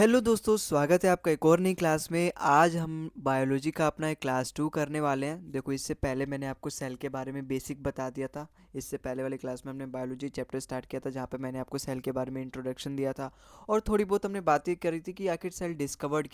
Hello दोस्तों, स्वागत है आपका एक और नई क्लास में। आज हम बायोलॉजी का अपना एक क्लास 2 करने वाले हैं। देखो, इससे पहले मैंने आपको सेल के बारे में बेसिक बता दिया था। इससे पहले वाली क्लास में हमने बायोलॉजी चैप्टर स्टार्ट किया था, जहाँ पे मैंने आपको सेल के बारे में इंट्रोडक्शन दिया था और थोड़ी बहुत हमने बातें करी थी कि आखिर सेल डिस्कवर्ड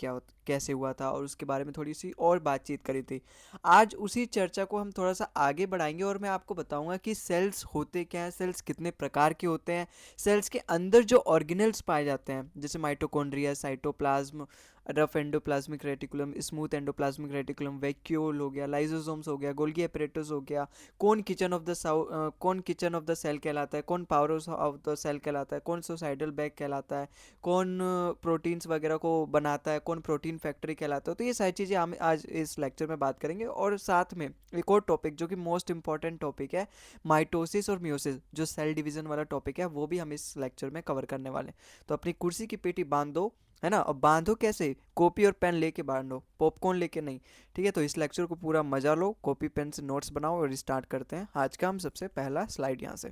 कैसे हुआ था, और उसके बारे में थोड़ी सी और बातचीत करी थी। आज उसी चर्चा को हम थोड़ा सा आगे बढ़ाएंगे और मैं आपको बताऊँगा कि सेल्स होते क्या हैं, सेल्स कितने प्रकार के होते हैं, सेल्स के अंदर जो ऑर्गेनल्स पाए जाते हैं जैसे mitochondria, cytoplasm, rough endoplasmic reticulum, smooth endoplasmic reticulum, vacuole हो गया, लाइसोसोम्स हो गया, गोल्गी एपरेटस हो गया, कौन किचन ऑफ द सेल कहलाता है, कौन पावर ऑफ द सेल कहलाता है, कौन सोसाइडल बैग कहलाता है, कौन प्रोटीन्स वगैरह को बनाता है, कौन प्रोटीन फैक्ट्री कहलाता है। तो ये सारी चीज़ें हम आज इस लेक्चर में बात करेंगे। और साथ में एक और टॉपिक जो कि मोस्ट इंपॉर्टेंट टॉपिक है, माइटोसिस और म्योसिस, जो सेल डिवीजन वाला टॉपिक है, वो भी हम इस लेक्चर में कवर करने वाले हैं। तो अपनी कुर्सी की पेटी बांध दो, है ना। और बांधो कैसे? कॉपी और पेन लेके बांधो, पॉपकॉर्न लेके नहीं। ठीक है, तो इस लेक्चर को पूरा मजा लो, कॉपी पेन से नोट्स बनाओ और स्टार्ट करते हैं आज का हम सबसे पहला स्लाइड यहाँ से।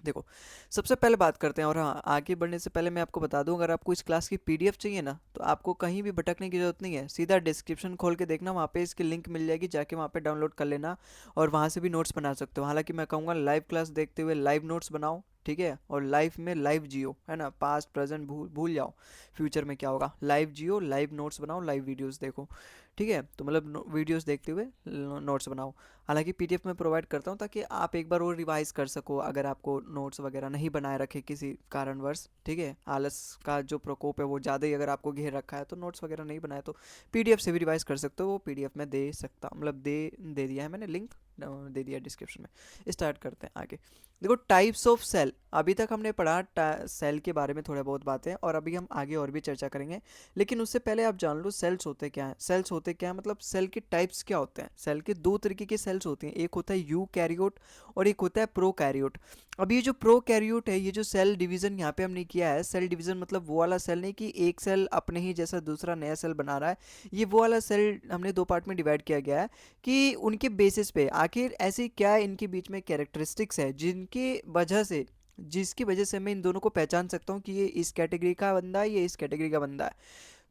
देखो, सबसे पहले बात करते हैं। और हाँ, आगे बढ़ने से पहले मैं आपको बता दूं, अगर आपको इस क्लास की पीडीएफ चाहिए ना, तो आपको कहीं भी भटकने की जरूरत नहीं है। सीधा डिस्क्रिप्शन खोल के देखना, वहाँ पे इसकी लिंक मिल जाएगी, जाके वहाँ पे डाउनलोड कर लेना और वहाँ से भी नोट्स बना सकते हो। हालांकि मैं कहूँगा लाइव क्लास देखते हुए लाइव नोट्स बनाओ, ठीक है। और लाइफ में लाइव जियो, है ना। पास्ट प्रेजेंट भूल भूल जाओ, फ्यूचर में क्या होगा। लाइव जियो, लाइव नोट्स बनाओ, लाइव वीडियोस देखो, ठीक है। तो मतलब वीडियोस देखते हुए नोट्स बनाओ। हालांकि पीडीएफ में प्रोवाइड करता हूँ ताकि आप एक बार और रिवाइज कर सको, अगर आपको नोट्स वगैरह नहीं बनाए रखे किसी कारणवश, ठीक है। आलस का जो प्रकोप है वो ज़्यादा ही अगर आपको घेर रखा है, तो नोट्स वगैरह नहीं बनाए तो पीडीएफ से भी रिवाइज कर सकते हो। वो पीडीएफ में दे सकता, मतलब दे दिया है मैंने, लिंक दे दिया डिस्क्रिप्शन में। स्टार्ट करते हैं आगे। देखो, टाइप्स ऑफ सेल, अभी तक हमने पढ़ा सेल के बारे में थोड़ा बहुत बातें, और अभी हम आगे और भी चर्चा करेंगे। लेकिन उससे पहले आप जान लो सेल्स होते क्या हैं। सेल्स होते क्या हैं मतलब सेल के टाइप्स क्या होते हैं। सेल के दो तरीके के सेल्स होते हैं, एक होता है यू कैरियोट और एक होता है प्रो कैरियोट। अब ये जो प्रो कैरियोट है, ये जो सेल डिवीजन यहाँ पे हमने किया है, सेल डिवीजन मतलब वो वाला सेल नहीं कि एक सेल अपने ही जैसा दूसरा नया सेल बना रहा है। ये वो वाला सेल हमने दो पार्ट में डिवाइड किया गया है कि उनके बेसिस पे आखिर ऐसी क्या इनके बीच में कैरेक्टरिस्टिक्स है जिसकी वजह से मैं इन दोनों को पहचान सकता हूँ कि ये इस कैटेगरी का बंदा है, ये इस कैटेगरी का बंदा है।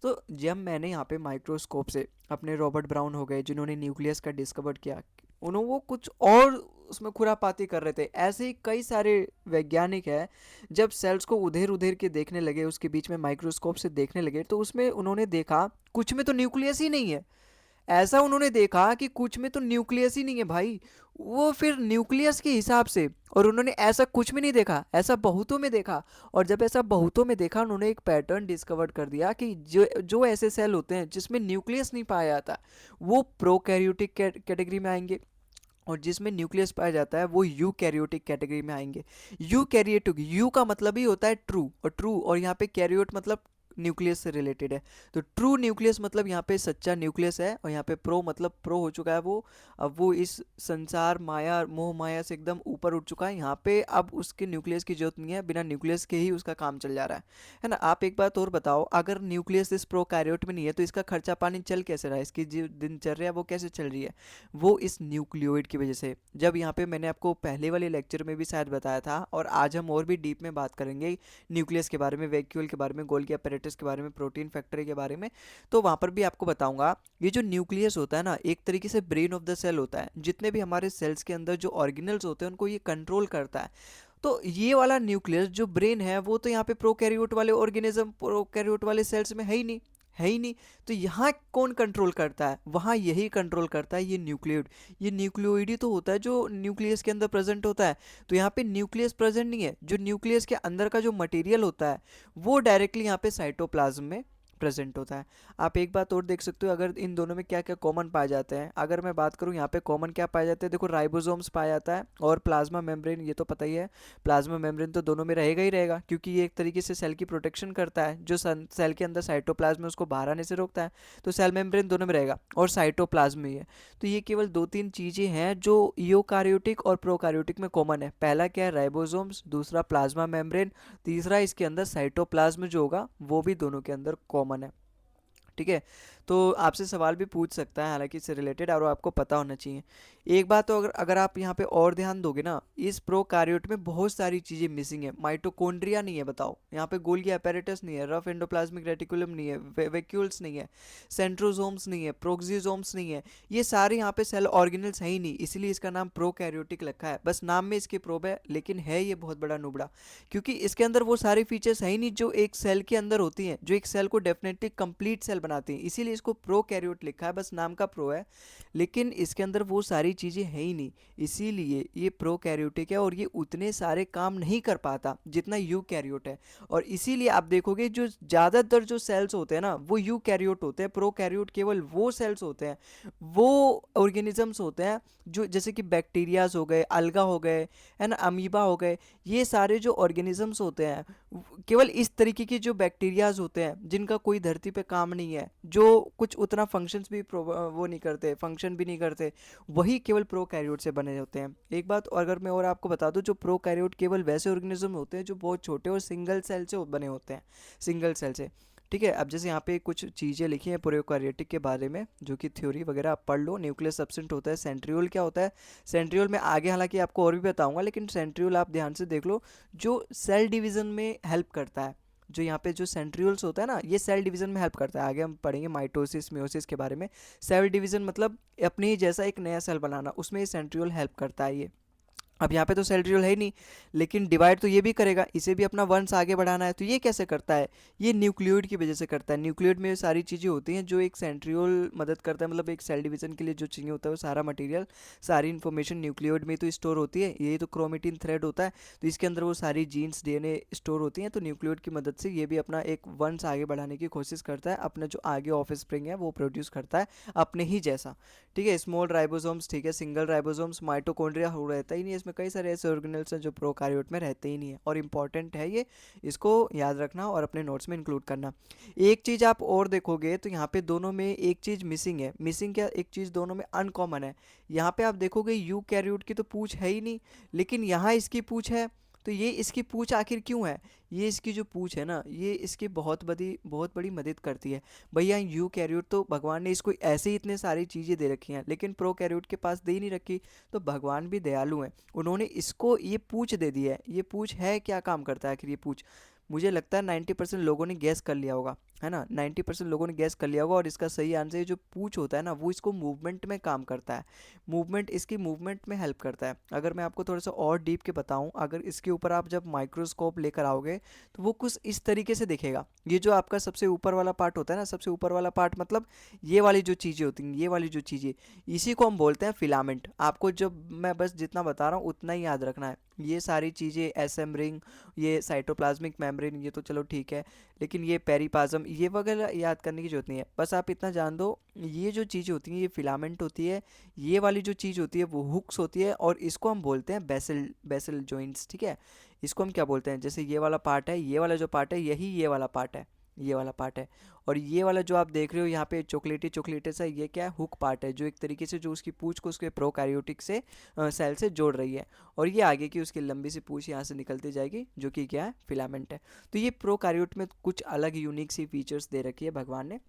तो जब मैंने यहाँ पे माइक्रोस्कोप से अपने रॉबर्ट ब्राउन हो गए जिन्होंने न्यूक्लियस का डिस्कवर किया, उन्होंने वो कुछ और उसमें खुरापाती कर रहे थे। ऐसे ही कई सारे वैज्ञानिक हैं, जब सेल्स को उधेर उधेर के देखने लगे, उसके बीच में माइक्रोस्कोप से देखने लगे, तो उसमें उन्होंने देखा कुछ में तो न्यूक्लियस ही नहीं है। ऐसा उन्होंने देखा कि कुछ में तो न्यूक्लियस ही नहीं है भाई। वो फिर न्यूक्लियस के हिसाब से, और उन्होंने ऐसा कुछ भी नहीं देखा, ऐसा बहुतों में देखा। और जब ऐसा बहुतों में देखा, उन्होंने एक पैटर्न डिस्कवर कर दिया कि जो जो ऐसे सेल होते हैं जिसमें न्यूक्लियस नहीं पाया जाता, वो प्रोकैरियोटिक कैटेगरी में आएंगे, और जिसमें न्यूक्लियस पाया जाता है वो यूकैरियोटिक कैटेगरी में आएंगे। यूकैरियोटिक, यू का मतलब ही होता है ट्रू, और यहाँ पे कैरियोट मतलब न्यूक्लियस से रिलेटेड है। तो ट्रू न्यूक्लियस मतलब यहाँ पे सच्चा न्यूक्लियस है, और यहाँ पे प्रो मतलब प्रो हो चुका है वो। अब वो इस संसार माया मोह माया से एकदम ऊपर उठ चुका है। यहाँ पे अब उसके न्यूक्लियस की जरूरत नहीं है, बिना न्यूक्लियस के ही उसका काम चल जा रहा है ना। आप एक बात और बताओ, अगर न्यूक्लियस इस प्रोकैरियोट में नहीं है, तो इसका खर्चा पानी चल कैसे रहा है, इसकी जो दिनचर्या है वो कैसे चल रही है? वो इस न्यूक्लियोइड की वजह से। जब यहाँ पे मैंने आपको पहले वाले लेक्चर में भी शायद बताया था, और आज हम और भी डीप में बात करेंगे न्यूक्लियस के बारे में, वैक्यूल के बारे में, गोल्गी apparatus के बारे में, प्रोटीन फैक्ट्री के बारे में। तो वहाँ पर भी आपको बताऊंगा, ये जो न्यूक्लियस होता है ना, एक तरीके से ब्रेन ऑफ द सेल होता है। जितने भी हमारे सेल्स के अंदर जो ऑर्गेनल्स होते हैं उनको ये कंट्रोल करता है। तो ये वाला न्यूक्लियस जो ब्रेन है, वो तो यहाँ पे प्रोकैरियोट वाले ऑर्गेनिज्म, प्रोकैरियोट वाले सेल्स में है ही नहीं, है ही नहीं। तो यहाँ कौन कंट्रोल करता है? वहाँ यही कंट्रोल करता है ये न्यूक्लियोइड। ये न्यूक्लियोइड ही तो होता है जो न्यूक्लियस के अंदर प्रेजेंट होता है। तो यहाँ पे न्यूक्लियस प्रेजेंट नहीं है, जो न्यूक्लियस के अंदर का जो मटेरियल होता है वो डायरेक्टली यहाँ पे साइटोप्लाज्म में प्रेजेंट होता है। आप एक बात और देख सकते हो, अगर इन दोनों में क्या क्या कॉमन पाए जाते हैं। अगर मैं बात करूँ यहाँ पे कॉमन क्या पाए जाते हैं, देखो राइबोसोम्स पाया जाता है और प्लाज्मा मेम्ब्रेन, ये तो पता ही है। प्लाज्मा मेम्ब्रेन तो दोनों में रहेगा ही रहेगा, क्योंकि ये एक तरीके से सेल की प्रोटेक्शन करता है। जो सेल के अंदर साइटोप्लाज्म है उसको बाहर आने से रोकता है। तो सेल मेम्ब्रेन दोनों में रहेगा, और साइटोप्लाज्म ही है। तो ये केवल दो तीन चीज़ें हैं जो यूकारियोटिक और प्रोकारियोटिक में कॉमन है। पहला क्या है? राइबोसोम्स, दूसरा प्लाज्मा मेम्ब्रेन, तीसरा इसके अंदर साइटोप्लाज्म जो होगा वो भी दोनों के अंदर कॉमन है, ठीक है। तो आपसे सवाल भी पूछ सकता है, हालांकि इससे रिलेटेड, और आपको पता होना चाहिए। एक बात तो अगर अगर आप यहाँ पे और ध्यान दोगे ना, इस प्रोकैरियोट में बहुत सारी चीज़ें मिसिंग है। माइटोकॉन्ड्रिया नहीं है, बताओ, यहाँ पे गोल्गी apparatus नहीं है, रफ एंडोप्लाज्मिक रेटिकुलम नहीं है, वैक्यूल्स नहीं है, सेंट्रोसोम्स नहीं है, प्रोक्सियोसोम्स नहीं है। ये सारे यहाँ पे सेल ऑर्गेनल्स है ही नहीं, इसीलिए इसका नाम प्रोकैरियोटिक रखा है। बस नाम में इसके प्रोब है, लेकिन है ये बहुत बड़ा नुबड़ा, क्योंकि इसके अंदर वो सारी फीचर्स है ही नहीं जो एक सेल के अंदर होती हैं, जो एक सेल को डेफिनेटली कंप्लीट सेल बनाती हैं। इसीलिए इसको प्रोकैरियोट लिखा है, बस नाम का प्रो है, लेकिन इसके अंदर वो सारी चीज़ें हैं ही नहीं, इसीलिए ये प्रोकैरियोटिक है और ये उतने सारे काम नहीं कर पाता जितना यूकैरियोट है। और इसीलिए आप देखोगे जो ज़्यादातर जो सेल्स होते हैं ना वो यूकैरियोट होते हैं। प्रोकैरियोट केवल वो सेल्स होते हैं, वो ऑर्गेनिजम्स होते हैं जो जैसे कि बैक्टीरियाज हो गए, अलगा हो गए, है ना, अमीबा हो गए, ये सारे जो ऑर्गेनिजम्स होते हैं, केवल इस तरीके के जो बैक्टीरियाज होते हैं जिनका कोई धरती पे काम नहीं है, जो कुछ उतना फंक्शंस भी वो नहीं करते, फंक्शन भी नहीं करते, वही केवल प्रोकैरियोट से बने होते हैं। एक बात अगर मैं और आपको बता दूं, जो प्रोकैरियोट केवल वैसे ऑर्गेनिज्म होते हैं जो बहुत छोटे और सिंगल सेल से बने होते हैं, सिंगल सेल से। ठीक है, अब जैसे यहाँ पे कुछ चीज़ें लिखी हैं प्रोकैरियोटिक के बारे में, जो कि थ्योरी वगैरह आप पढ़ लो। न्यूक्लियस सब्सटेंट होता है, सेंट्रियोल क्या होता है, सेंट्रियोल में आगे हालांकि आपको और भी बताऊंगा, लेकिन सेंट्रियोल आप ध्यान से देख लो, जो सेल डिवीज़न में हेल्प करता है। जो यहाँ पे जो सेंट्रियोल्स होता है ना, ये सेल डिवीज़न में हेल्प करता है। आगे हम पढ़ेंगे माइटोसिस मियोसिस के बारे में। सेल डिवीज़न मतलब अपने ही जैसा एक नया सेल बनाना, उसमें ये सेंट्रियोल हेल्प करता है ये। अब यहाँ पे तो सेंट्रियोल है ही नहीं, लेकिन डिवाइड तो ये भी करेगा, इसे भी अपना वंश आगे बढ़ाना है, तो ये कैसे करता है, ये न्यूक्लियोइड की वजह से करता है। न्यूक्लियोइड में सारी चीज़ें होती हैं जो एक सेंट्रियोल मदद करता है, मतलब एक सेल डिवीज़न के लिए जो चाहिए होता है वो सारा मटेरियल, सारी इन्फॉर्मेशन न्यूक्लियोइड में तो स्टोर होती है। ये तो क्रोमेटिन थ्रेड होता है, तो इसके अंदर वो सारी जीन्स डीएनए स्टोर होती हैं, तो न्यूक्लियोइड की मदद से ये भी अपना एक वंश आगे बढ़ाने की कोशिश करता है, अपना जो आगे ऑफ स्प्रिंग है वो प्रोड्यूस करता है अपने ही जैसा। ठीक है, स्मॉल राइबोसोम्स, ठीक है, सिंगल राइबोसोम्स, माइटोकॉन्ड्रिया हो रहता ही नहीं, इसमें कई सारे ऐसे ऑर्गेनेल्स हैं जो प्रोकैरियोट में रहते ही नहीं है, और इम्पॉर्टेंट है ये, इसको याद रखना और अपने नोट्स में इंक्लूड करना। एक चीज़ आप और देखोगे तो यहाँ पे दोनों में एक चीज़ मिसिंग है। मिसिंग क्या, एक चीज़ दोनों में अनकॉमन है। यहाँ पे आप देखोगे यूकैरियोट की तो पूंछ है ही नहीं, लेकिन यहाँ इसकी पूंछ है। तो ये इसकी पूंछ आखिर क्यों है, ये इसकी जो पूंछ है ना, ये इसकी बहुत बड़ी मदद करती है। भैया यूकैरियोट तो भगवान ने इसको ऐसे ही इतने सारी चीज़ें दे रखी हैं, लेकिन प्रोकैरियोट के पास दे ही नहीं रखी। तो भगवान भी दयालु हैं, उन्होंने इसको ये पूंछ दे दी है। ये पूंछ है, क्या काम करता है आखिर ये पूंछ, मुझे लगता है 90% लोगों ने गैस कर लिया होगा, है ना, 90% लोगों ने गैस कर लिया होगा। और इसका सही आंसर जो पूंछ होता है ना, वो इसको मूवमेंट में काम करता है, मूवमेंट, इसकी मूवमेंट में हेल्प करता है। अगर मैं आपको थोड़ा सा और डीप के बताऊं, अगर इसके ऊपर आप जब माइक्रोस्कोप लेकर आओगे तो वो कुछ इस तरीके से दिखेगा। ये जो आपका सबसे ऊपर वाला पार्ट होता है ना, सबसे ऊपर वाला पार्ट मतलब ये वाली जो चीज़ें होती हैं, ये वाली जो चीज़ें, इसी को हम बोलते हैं फिलामेंट। आपको जब मैं बस जितना बता रहा हूँ उतना ही याद रखना है। ये सारी चीज़ें, एसएम रिंग, ये साइटोप्लाज्मिक मेम्ब्रेन, ये तो चलो ठीक है, लेकिन ये पेरीपाजम, ये वगैरह याद करने की जरूरत नहीं है। बस आप इतना जान दो, ये जो चीज़ होती है ये फिलामेंट होती है, ये वाली जो चीज़ होती है वो हुक्स होती है, और इसको हम बोलते हैं बेसल, बेसल जॉइंट्स। ठीक है, इसको हम क्या बोलते हैं, जैसे ये वाला पार्ट है, ये वाला जो पार्ट है, यही ये वाला पार्ट है, ये वाला पार्ट है। और ये वाला जो आप देख रहे हो यहाँ पे चॉकलेटी चॉकलेटी सा, ये क्या है, हुक पार्ट है, जो एक तरीके से जो उसकी पूंछ को उसके प्रोकैरियोटिक से सेल से जोड़ रही है। और ये आगे की उसकी लंबी सी पूंछ यहाँ से निकलती जाएगी, जो कि क्या है, फिलामेंट है। तो ये प्रोकैरियोट में कुछ अलग यूनिक सी फीचर्स दे रखी है भगवान ने।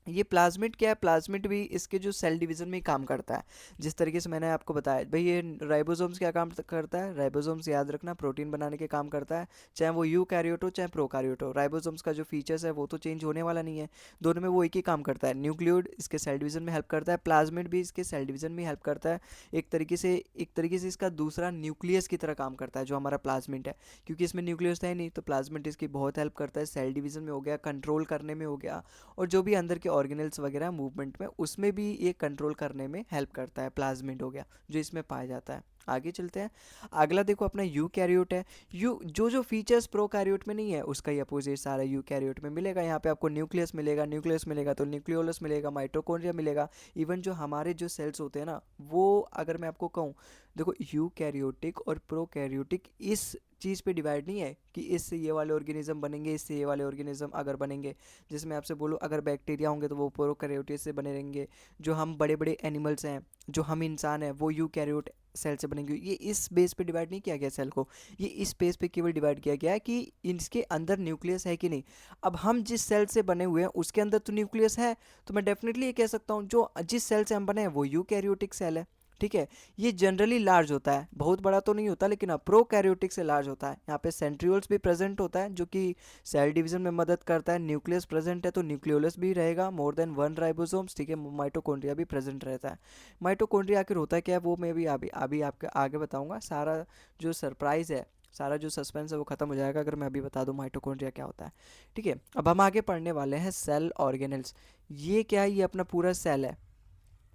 ये प्लाज्मिड क्या है, प्लाज्मिड भी इसके जो सेल डिवीजन में ही काम करता है, जिस तरीके से मैंने आपको बताया। भाई ये राइबोसोम्स क्या काम करता है, राइबोसोम्स याद रखना प्रोटीन बनाने के काम करता है, चाहे वो यूकैरियोट हो चाहे प्रोकैरियोट हो। राइबोसोम्स का जो फीचर्स है वो तो चेंज होने वाला नहीं है, दोनों में वो एक ही काम करता है। न्यूक्लियोइड इसके सेल डिवीजन में हेल्प करता है, प्लाज्मिड भी इसके सेल डिवीजन में हेल्प करता है। एक तरीके से इसका दूसरा न्यूक्लियस की तरह काम करता है जो हमारा प्लाज्मिड है, क्योंकि इसमें न्यूक्लियस है नहीं, तो प्लाज्मिड इसकी बहुत हेल्प करता है, सेल डिवीजन में हो गया, कंट्रोल करने में हो गया, और जो भी अंदर के ऑर्गेनल्स वगैरह मूवमेंट में, उसमें भी ये कंट्रोल करने में हेल्प करता है। प्लाज्मिड हो गया जो इसमें पाया जाता है। आगे चलते हैं, अगला देखो अपना यूकैरियोट है। यू जो जो फीचर्स प्रोकैरियोट में नहीं है उसका ही अपोजिट सारा यूकैरियोट में मिलेगा। यहाँ पे आपको न्यूक्लियस मिलेगा, न्यूक्लियस मिलेगा तो न्यूक्लियोलस मिलेगा, माइटोकॉन्ड्रिया मिलेगा। इवन जो हमारे जो सेल्स होते हैं ना, वो अगर मैं आपको कहूँ, देखो यूकैरियोटिक और प्रोकैरियोटिक इस चीज़ पे डिवाइड नहीं है कि इससे ये वाले ऑर्गेनिज्म बनेंगे, इससे ये वाले ऑर्गेनिज्म अगर बनेंगे। जैसे मैं आपसे बोलूँ, अगर बैक्टीरिया होंगे तो वो प्रोकैरियोट से बने रहेंगे, जो हम बड़े बड़े एनिमल्स हैं, जो हम इंसान हैं, वो यूकैरियोट सेल से बनेंगे। ये इस बेस पे डिवाइड नहीं किया गया सेल को, ये इस बेस पे केवल डिवाइड किया गया है कि इसके अंदर न्यूक्लियस है कि नहीं। अब हम जिस सेल से बने हुए हैं उसके अंदर तो न्यूक्लियस है, तो मैं डेफिनेटली ये कह सकता हूँ जो जिस सेल से हम बने हैं वो यूकैरियोटिक सेल है। ठीक है, ये जनरली लार्ज होता है, बहुत बड़ा तो नहीं होता, लेकिन प्रोकैरियोटिक से लार्ज होता है। यहाँ पे सेंट्रियोल्स भी प्रेजेंट होता है जो कि सेल डिवीजन में मदद करता है। न्यूक्लियस प्रेजेंट है तो न्यूक्लियोलस भी रहेगा, मोर देन वन राइबोसोम्स। ठीक है, माइटोकॉन्ड्रिया भी प्रेजेंट रहता है। माइटोकॉन्ड्रिया आखिर होता है क्या है वो मैं भी अभी अभी आपके आगे बताऊंगा। सारा जो सरप्राइज है, सारा जो सस्पेंस है वो खत्म हो जाएगा अगर मैं अभी बता दूं माइटोकॉन्ड्रिया क्या होता है। ठीक है, अब हम आगे पढ़ने वाले हैं सेल ऑर्गेनल्स। ये क्या है? ये अपना पूरा सेल है।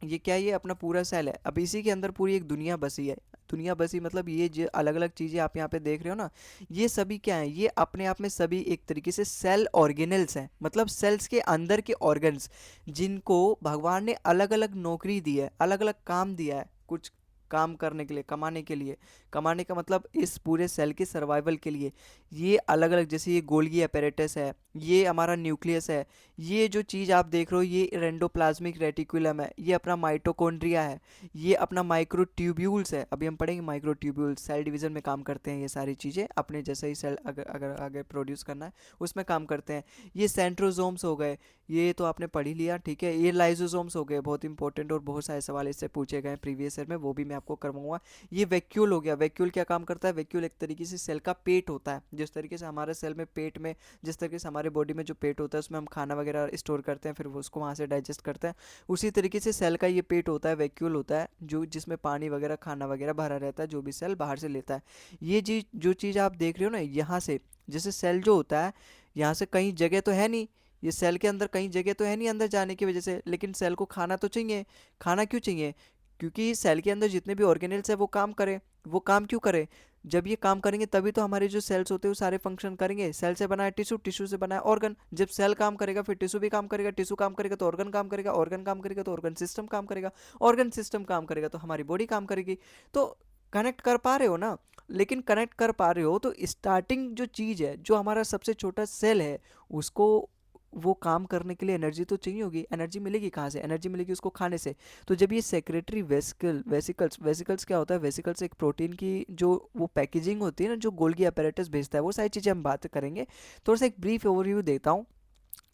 ये क्या है? ये अपना पूरा सेल है। अब इसी के अंदर पूरी एक दुनिया बसी है। दुनिया बसी मतलब ये जो अलग अलग चीज़ें आप यहाँ पे देख रहे हो ना, ये सभी क्या है? ये अपने आप में सभी एक तरीके से सेल ऑर्गेनल्स हैं, मतलब सेल्स के अंदर के ऑर्गन्स, जिनको भगवान ने अलग अलग नौकरी दी है, अलग अलग काम दिया है, कुछ काम करने के लिए, कमाने के लिए। कमाने का मतलब इस पूरे सेल के सर्वाइवल के लिए। ये अलग अलग, जैसे ये गोल्गी apparatus है, ये हमारा न्यूक्लियस है, ये जो चीज़ आप देख रहे हो ये रेंडोप्लाज्मिक रेटिकुलम है, ये अपना माइटोकॉन्ड्रिया है, ये अपना माइक्रोट्यूब्यूल्स है। अभी हम पढ़ेंगे माइक्रोट्यूब्यूल्स, सेल डिवीजन में काम करते हैं ये सारी चीज़ें, अपने जैसा ही सेल अगर अगर आगे प्रोड्यूस करना है उसमें काम करते हैं। ये सेंट्रोजोम्स हो गए, ये तो आपने पढ़ ही लिया। ठीक है, ये लाइजोसोम्स हो गए, बहुत इंपॉर्टेंट, और बहुत सारे सवाल इससे पूछे गए प्रीवियस ईयर में, वो भी मैं आपको करवाऊंगा। ये वैक्यूल हो गया। वैक्यूल क्या काम करता है? वैक्यूल एक तरीके से सेल का पेट होता है। जिस तरीके से हमारे सेल में पेट में, जिस तरीके से हमारे बॉडी में जो पेट होता है उसमें हम खाना वगैरह स्टोर करते हैं, फिर वो उसको वहाँ से डाइजेस्ट करते हैं, उसी तरीके से सेल का ये पेट होता है, वैक्यूल होता है, जो जिसमें पानी वगैरह, खाना वगैरह भरा रहता है, जो भी सेल बाहर से लेता है। ये चीज जो चीज़ आप देख रहे हो ना, यहाँ से जैसे सेल जो होता है, यहाँ से कहीं जगह तो है नहीं, ये सेल के अंदर कहीं जगह तो है नहीं अंदर जाने की वजह से, लेकिन सेल को खाना तो चाहिए। खाना क्यों चाहिए? क्योंकि सेल के अंदर जितने भी ऑर्गेनल्स है वो काम करें। वो काम क्यों करें? जब ये काम करेंगे तभी तो हमारे जो सेल्स होते हैं वो सारे फंक्शन करेंगे। सेल से बना है टिश्यू, टिश्यू से बना है ऑर्गन। जब सेल काम करेगा फिर टिश्यू भी काम करेगा, टिश्यू काम करेगा तो ऑर्गन काम करेगा, ऑर्गन काम करेगा तो ऑर्गन सिस्टम काम करेगा, ऑर्गन सिस्टम काम करेगा तो हमारी बॉडी काम करेगी। तो कनेक्ट कर पा रहे हो ना? लेकिन कनेक्ट कर पा रहे हो तो स्टार्टिंग जो चीज़ है, जो हमारा सबसे छोटा सेल है, उसको वो काम करने के लिए एनर्जी तो चाहिए होगी। एनर्जी मिलेगी कहाँ से? एनर्जी मिलेगी उसको खाने से। तो जब ये सेक्रेटरी वेसिकल्स, वेसिकल्स क्या होता है? वेसिकल्स एक प्रोटीन की जो वो पैकेजिंग होती है ना, जो गोल्गी apparatus भेजता है, वो सारी चीज़ें हम बात करेंगे। थोड़ा सा एक ब्रीफ ओवरव्यू देता हूँ।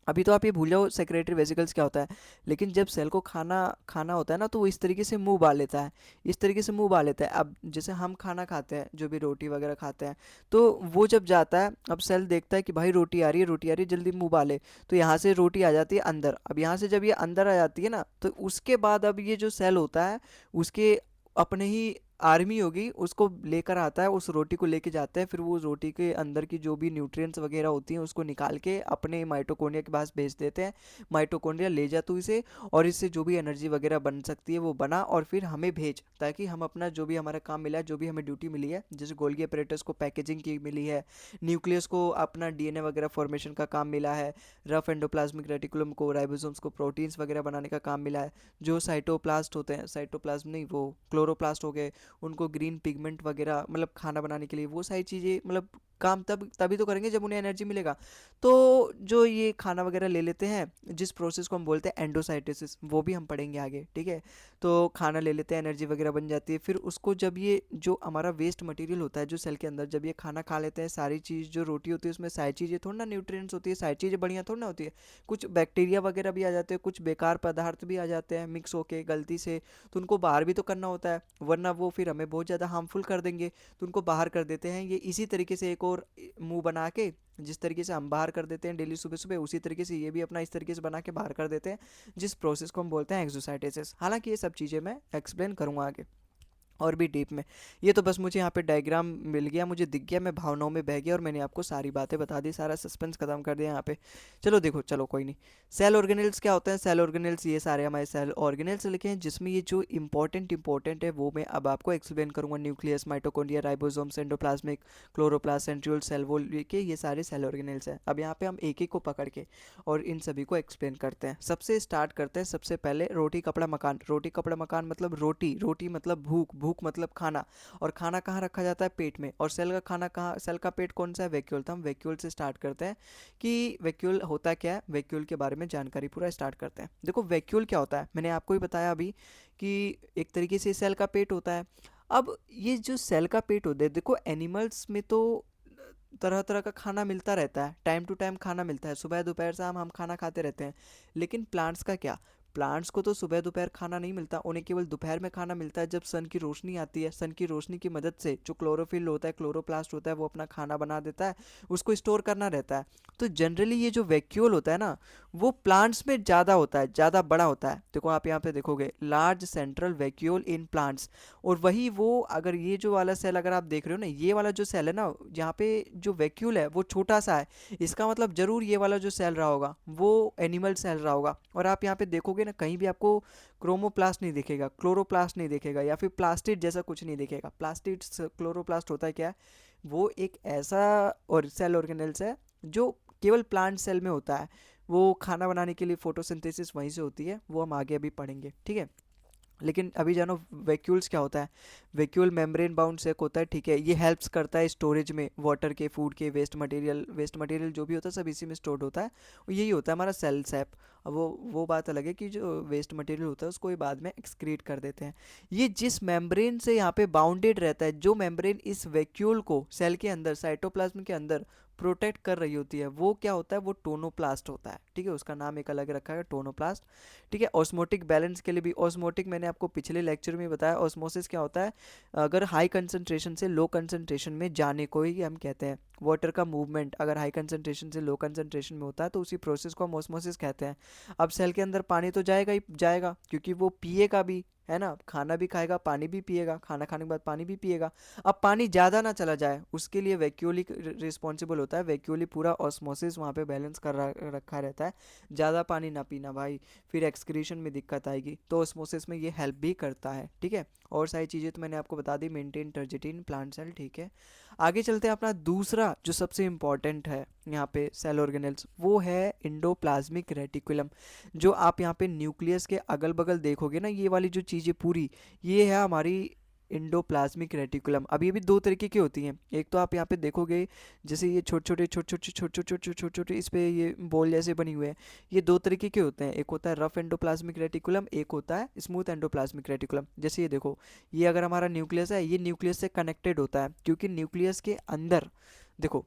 अभी तो आप ये भूल जाओ सेक्रेटरी वेसिकल्स क्या होता है, लेकिन जब सेल को खाना खाना होता है ना, तो वो इस तरीके से मुंह बाल लेता है, इस तरीके से मुंह बाल लेता है। अब जैसे हम खाना खाते हैं, जो भी रोटी वगैरह खाते हैं, तो वो जब जाता है, अब सेल देखता है कि भाई रोटी आ रही है, रोटी आ रही है, जल्दी मुंह बाले, तो यहाँ से रोटी आ जाती है अंदर। अब यहाँ से जब ये अंदर आ जाती है ना, तो उसके बाद अब ये जो सेल होता है, उसके अपने ही आर्मी होगी, उसको लेकर आता है, उस रोटी को लेके जाता है, फिर वो रोटी के अंदर की जो भी न्यूट्रिएंट्स वगैरह होती हैं उसको निकाल के अपने माइटोकॉन्ड्रिया के पास भेज देते हैं। माइटोकॉन्ड्रिया ले जा तू इसे, और इससे जो भी एनर्जी वगैरह बन सकती है वो बना, और फिर हमें भेज, ताकि हम अपना जो भी हमारा काम मिला है, जो भी हमें ड्यूटी मिली है, जैसे गोल्गी apparatus को पैकेजिंग की मिली है, न्यूक्लियस को अपना डीएनए वगैरह फॉर्मेशन का काम मिला है, रफ एंडोप्लाज्मिक रेटिकुलम को, राइबोसोम्स को प्रोटीन्स वगैरह बनाने का काम मिला है, जो साइटोप्लास्ट होते हैं, साइटोप्लाज्म नहीं, वो क्लोरोप्लास्ट हो गए, उनको ग्रीन पिगमेंट वगैरह मतलब खाना बनाने के लिए, वो सारी चीज़ें मतलब काम तब तभी तो करेंगे जब उन्हें एनर्जी मिलेगा। तो जो ये खाना वगैरह ले लेते हैं, जिस प्रोसेस को हम बोलते हैं एंडोसाइटोसिस, वो भी हम पढ़ेंगे आगे। ठीक है, तो खाना ले लेते हैं, एनर्जी वगैरह बन जाती है, फिर उसको जब ये जो हमारा वेस्ट मटेरियल होता है जो सेल के अंदर, जब ये खाना खा लेते हैं, सारी चीज़ जो रोटी होती है उसमें सारी चीज़ें थोड़ी ना न्यूट्रिएंट्स होती है, सारी चीज़ें बढ़िया थोड़ी ना होती है, कुछ बैक्टीरिया वगैरह भी आ जाते हैं, कुछ बेकार पदार्थ भी आ जाते हैं मिक्स होके गलती से, तो उनको बाहर भी तो करना होता है, वरना वो फिर हमें बहुत ज़्यादा हार्मफुल कर देंगे, तो उनको बाहर कर देते हैं। ये इसी तरीके से एक और मुंह बना के, जिस तरीके से हम बाहर कर देते हैं डेली सुबह सुबह, उसी तरीके से ये भी अपना इस तरीके से बना के बाहर कर देते हैं, जिस प्रोसेस को हम बोलते हैं एक्सोसाइटेसिस। हालांकि ये सब चीज़ें मैं एक्सप्लेन करूंगा आगे और भी डीप में। ये तो बस मुझे यहाँ पे डायग्राम मिल गया, मुझे दिख गया, मैं भावनाओं में बह गया और मैंने आपको सारी बातें बता दी, सारा सस्पेंस खत्म कर दिया यहाँ पे। चलो देखो, चलो कोई नहीं। सेल ऑर्गेनल्स क्या होते हैं? सेल ऑर्गेनल्स ये सारे हमारे सेल ऑर्गेनल्स लिखे हैं, जिसमें ये जो इंपॉर्टेंट है वो मैं अब आपको एक्सप्लेन करूँगा। Nucleus, mitochondria, ribosomes, endoplasmic, chloroplast, centriole, cell wall, के ये सारे सेल ऑर्गेनल्स हैं। अब यहाँ पे हम एक एक को पकड़ के और इन सभी को एक्सप्लेन करते हैं। सबसे स्टार्ट करते हैं सबसे पहले रोटी कपड़ा मकान। रोटी कपड़ा मकान मतलब रोटी, रोटी मतलब भूख, भूख भूख मतलब खाना, और खाना कहाँ रखा जाता है, पेट में। और सेल का खाना कहाँ, सेल का पेट कौन सा है, वैक्यूल। तो हम वैक्यूल से स्टार्ट करते हैं कि वैक्यूल होता क्या है, वैक्यूल के बारे में जानकारी पूरा स्टार्ट करते हैं। देखो वैक्यूल क्या होता है, मैंने आपको ही बताया अभी कि एक तरीके से सेल का पेट होता है। अब ये जो सेल का पेट होता है, देखो एनिमल्स में तो तरह तरह का खाना मिलता रहता है, टाइम टू टाइम खाना मिलता है, सुबह दोपहर शाम हम खाना खाते रहते हैं। लेकिन प्लांट्स का क्या, प्लांट्स को तो सुबह दोपहर खाना नहीं मिलता, उन्हें केवल दोपहर में खाना मिलता है, जब सन की रोशनी आती है। सन की रोशनी की मदद से जो क्लोरोफिल होता है, क्लोरोप्लास्ट होता है, वो अपना खाना बना देता है, उसको स्टोर करना रहता है। तो जनरली ये जो वैक्यूल होता है ना, वो प्लांट्स में ज़्यादा होता है, ज़्यादा बड़ा होता है। देखो आप यहाँ पे देखोगे large central vacuole in plants. और वही वो, अगर ये जो वाला सेल अगर आप देख रहे हो ना, ये वाला जो सेल है ना, यहाँ पे जो वैक्यूल है वो छोटा सा है, इसका मतलब जरूर ये वाला जो सेल रहा होगा वो एनिमल सेल रहा होगा। और आप यहाँ पे देखोगे ना, कहीं भी आपको क्रोमोप्लास्ट नहीं दिखेगा, क्लोरोप्लास्ट नहीं दिखेगा, या फिर प्लास्टिड जैसा कुछ नहीं दिखेगा। प्लास्टिड क्लोरोप्लास्ट होता है क्या है, वो एक ऐसा और सेल ऑर्गेनेल्स है जो केवल प्लांट सेल में होता है। वो खाना बनाने के लिए फोटोसिंथेसिस वहीं से होती है, वो हम आगे अभी पढ़ेंगे, ठीक है। लेकिन अभी जानो वैक्यूल्स क्या होता है। वैक्यूल मेम्ब्रेन बाउंड सेक होता है, ठीक है। ये हेल्प्स करता है स्टोरेज में, वाटर के, फूड के, वेस्ट मटेरियल जो भी होता है सब इसी में स्टोर्ड होता है। और यही होता है हमारा सेल सैप। अब वो बात अलग है कि जो वेस्ट मटेरियल होता है उसको ये बाद में एक्सक्रीट कर देते हैं। ये जिस मेम्ब्रेन से यहाँ पे बाउंडेड रहता है, जो मेम्ब्रेन इस वैक्यूल को सेल के अंदर, साइटोप्लाज्म के अंदर प्रोटेक्ट कर रही होती है, वो क्या होता है, वो टोनोप्लास्ट होता है, ठीक है। उसका नाम एक अलग रखा है, टोनोप्लास्ट, ठीक है। ऑस्मोटिक बैलेंस के लिए भी, ऑस्मोटिक मैंने आपको पिछले लेक्चर में बताया, ऑस्मोसिस क्या होता है, अगर हाई कंसंट्रेशन से लो कंसंट्रेशन में जाने को ही हम कहते हैं। वाटर का मूवमेंट अगर हाई कंसंट्रेशन से लो कंसंट्रेशन में होता है तो उसी प्रोसेस को हम ऑस्मोसिस कहते हैं। अब सेल के अंदर पानी तो जाएगा ही जाएगा, क्योंकि वो पिएगा भी, है ना, खाना भी खाएगा, पानी भी पिएगा, खाना खाने के बाद पानी भी पिएगा। अब पानी ज़्यादा ना चला जाए उसके लिए वैक्यूली रिस्पॉन्सिबल होता है। वैक्यूली पूरा ऑस्मोसिस वहाँ पे बैलेंस कर रखा रहता है। ज़्यादा पानी ना पीना भाई, फिर एक्सक्रीशन में दिक्कत आएगी, तो ऑस्मोसिस में ये हेल्प भी करता है, ठीक है। और सारी चीज़ें तो मैंने आपको बता दी, मेंटेन टर्जिटिन प्लांट सेल, ठीक है। आगे चलते हैं, अपना दूसरा जो सबसे इम्पॉर्टेंट है यहाँ पे सेल ऑर्गेनेल्स, वो है इंडोप्लाज्मिक रेटिकुलम। जो आप यहाँ पे न्यूक्लियस के अगल बगल देखोगे ना, ये वाली जो चीज़ें पूरी, ये है हमारी इंडोप्लाज्मिक रेटिकुलम। अब ये भी दो तरीके की होती हैं। एक तो आप यहाँ पे देखोगे जैसे ये छोटे छोटे इस पे ये बॉल जैसे बनी हुए हैं, ये दो तरीके के होते हैं। एक होता है रफ एंडोप्लाज्मिक रेटिकुलम, एक होता है स्मूथ एंडोप्लाज्मिक रेटिकुलम। जैसे ये देखो, ये अगर हमारा न्यूक्लियस है, ये न्यूक्लियस से कनेक्टेड होता है, क्योंकि न्यूक्लियस के अंदर देखो